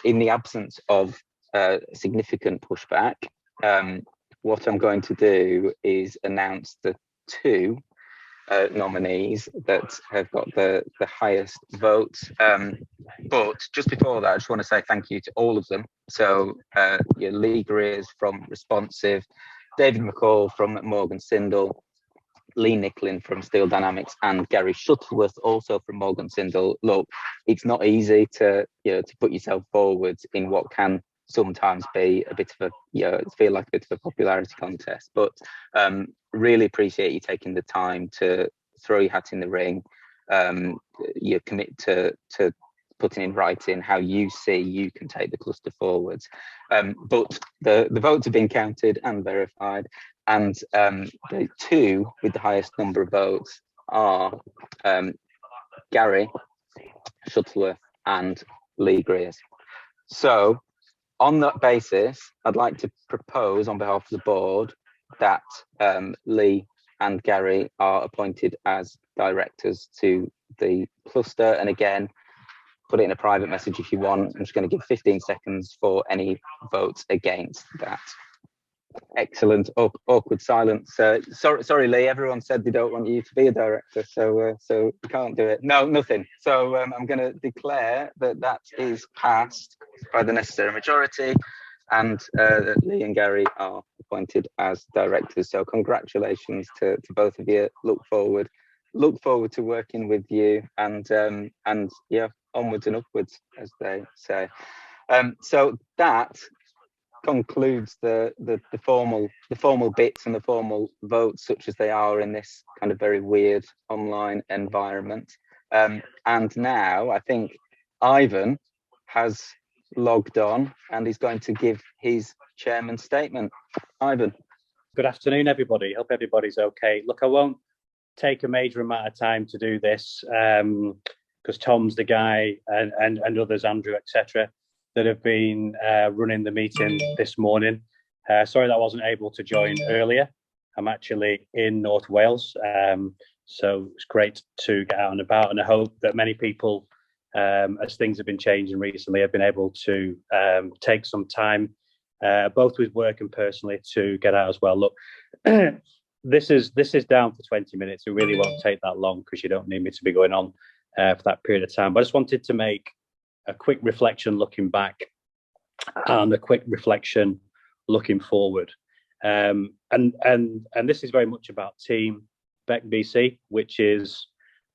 in the absence of significant pushback, what I'm going to do is announce the 2 nominees that have got the highest votes. But just before that, I just want to say thank you to all of them. So Lee Greers from Responsive, David McCall from Morgan Sindall, Lee Nicklin from Steel Dynamics, and Gary Shuttleworth also from Morgan Sindall. Look, it's not easy to put yourself forward in what can sometimes be a bit of feel like a bit of a popularity contest, but really appreciate you taking the time to throw your hat in the ring. You commit to putting in writing how you see you can take the cluster forwards. But the votes have been counted and verified, and the 2 with the highest number of votes are Gary Shuttleworth and Lee Greers. So on that basis, I'd like to propose on behalf of the board that Lee and Gary are appointed as directors to the cluster. And again, put it in a private message if you want. I'm just going to give 15 seconds for any votes against that. Excellent. Awkward silence. Sorry, Lee. Everyone said they don't want you to be a director, so you can't do it. No, nothing. So I'm going to declare that is passed by the necessary majority, and that Lee and Gary are appointed as directors. So congratulations to both of you. Look forward look forward to working with you, and yeah, onwards and upwards, as they say. So that concludes the formal bits and the formal votes, such as they are in this kind of very weird online environment. And now I think Ivan has logged on and he's going to give his chairman's statement. Ivan. Good afternoon, everybody. Hope everybody's okay. Look, I won't take a major amount of time to do this because Tom's the guy and others, Andrew, etc., that have been running the meeting this morning. Sorry that I wasn't able to join earlier. I'm actually in North Wales, so it's great to get out and about, and I hope that many people, as things have been changing recently, have been able to take some time, both with work and personally, to get out as well. Look, this is down for 20 minutes. It really won't take that long because you don't need me to be going on for that period of time. But I just wanted to make a quick reflection looking back and a quick reflection looking forward. And this is very much about Team BECBC, which is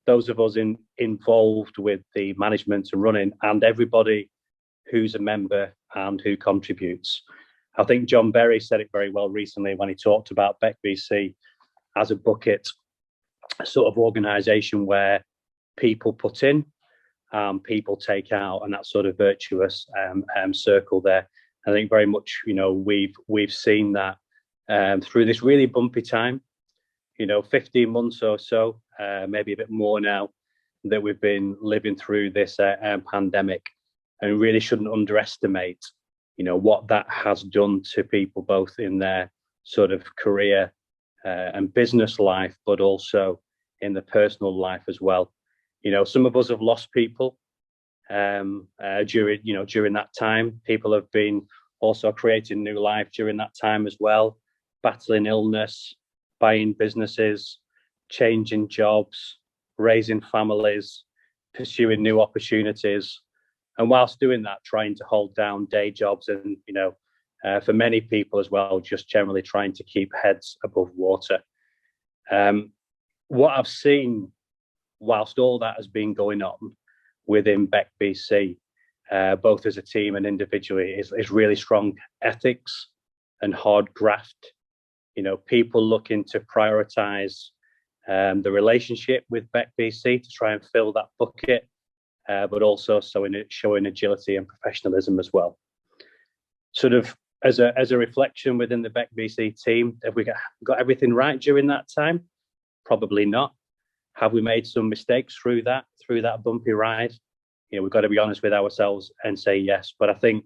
those of us involved with the management and running, and everybody who's a member and who contributes. I think John Berry said it very well recently when he talked about BECBC as a bucket sort of organisation where people put in, people take out, and that sort of virtuous circle there. I think very much, we've seen that through this really bumpy time, 15 months or so, maybe a bit more now, that we've been living through this pandemic, and really shouldn't underestimate, what that has done to people, both in their sort of career and business life, but also in the personal life as well. Some of us have lost people during that time. People have been also creating new life during that time as well, battling illness, buying businesses, changing jobs, raising families, pursuing new opportunities, and whilst doing that, trying to hold down day jobs, and for many people as well, just generally trying to keep heads above water. What I've seen whilst all that has been going on within BECBC, both as a team and individually, is really strong ethics and hard graft. People looking to prioritise the relationship with BECBC to try and fill that bucket, but also showing agility and professionalism as well. Sort of as a reflection within the BECBC team, have we got everything right during that time? Probably not. Have we made some mistakes through that bumpy ride? We've got to be honest with ourselves and say yes. But I think,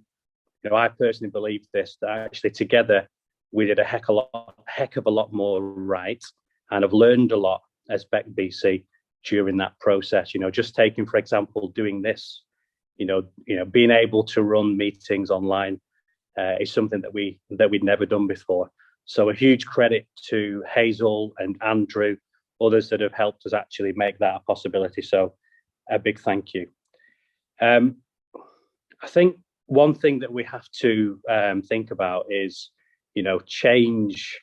I personally believe this, that actually together we did a heck of a lot more right, and have learned a lot as BECBC during that process. Just taking, for example, doing this, being able to run meetings online is something that we'd never done before. So a huge credit to Hazel and Andrew, others that have helped us actually make that a possibility. So a big thank you. I think one thing that we have to think about is, change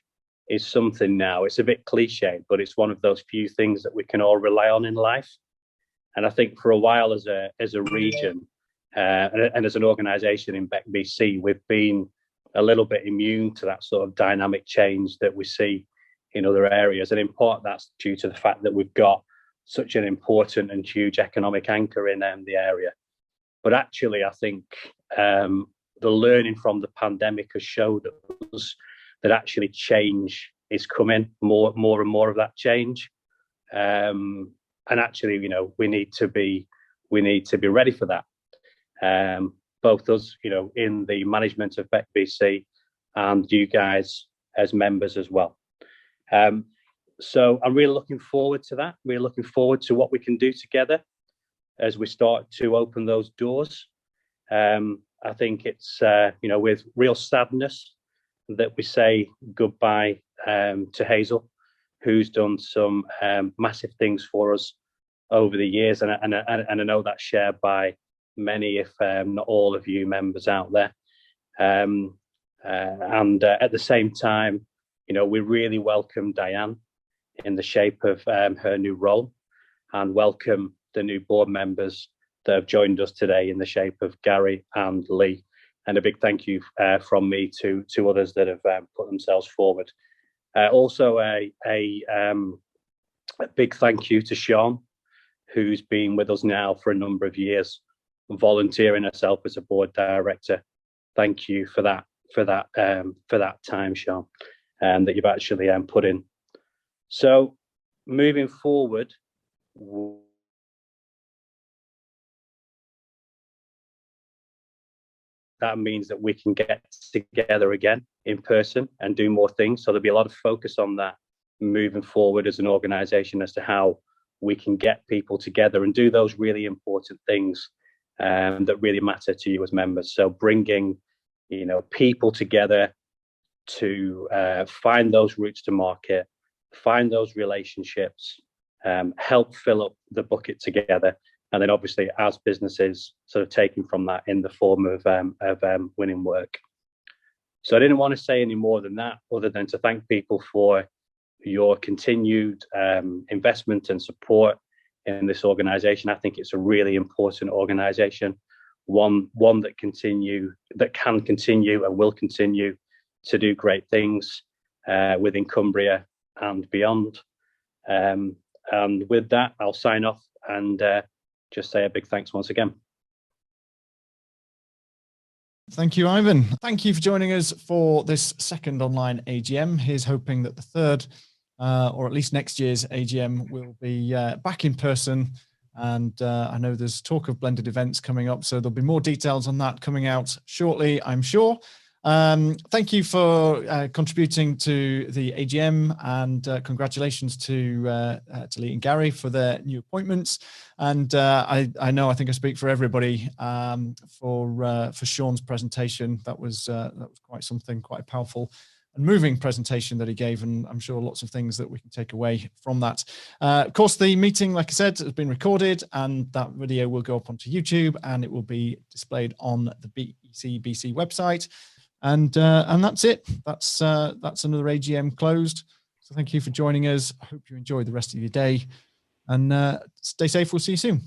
is something now. It's a bit cliche, but it's one of those few things that we can all rely on in life. And I think for a while as a region and as an organisation in BECBC, we've been a little bit immune to that sort of dynamic change that we see in other areas. And in part, that's due to the fact that we've got such an important and huge economic anchor in the area. But actually, I think the learning from the pandemic has showed us that actually change is coming, more and more of that change. And actually, we need to be ready for that. Both us, in the management of BECBC, and you guys as members as well. So I'm really looking forward to that. We're looking forward to what we can do together as we start to open those doors. I think it's, with real sadness that we say goodbye to Hazel, who's done some massive things for us over the years. And I know that's shared by many, if not all of you members out there. And at the same time, we really welcome Diane in the shape of her new role, and welcome the new board members that have joined us today in the shape of Gary and Lee. And a big thank you from me to others that have put themselves forward. Also, a big thank you to Sean, who's been with us now for a number of years, volunteering herself as a board director. Thank you for that time, Sean, that you've actually put in. So, moving forward, that means that we can get together again in person and do more things. So there'll be a lot of focus on that moving forward as an organisation, as to how we can get people together and do those really important things that really matter to you as members. So bringing, people together to find those routes to market, find those relationships, help fill up the bucket together. And then obviously as businesses sort of taking from that in the form of winning work. So I didn't want to say any more than that, other than to thank people for your continued investment and support in this organisation. I think it's a really important organisation, one that can continue and will continue to do great things within Cumbria and beyond. And with that, I'll sign off and just say a big thanks once again. Thank you, Ivan. Thank you for joining us for this second online AGM. Here's hoping that the third, or at least next year's AGM, will be back in person. And I know there's talk of blended events coming up, so there'll be more details on that coming out shortly, I'm sure. Thank you for contributing to the AGM, and congratulations to Lee and Gary for their new appointments. And I think I speak for everybody for Sean's presentation. That was quite something, quite a powerful and moving presentation that he gave, and I'm sure lots of things that we can take away from that. Of course, the meeting, like I said, has been recorded, and that video will go up onto YouTube, and it will be displayed on the BECBC website. And that's it. That's another AGM closed. So thank you for joining us. I hope you enjoy the rest of your day, and stay safe. We'll see you soon.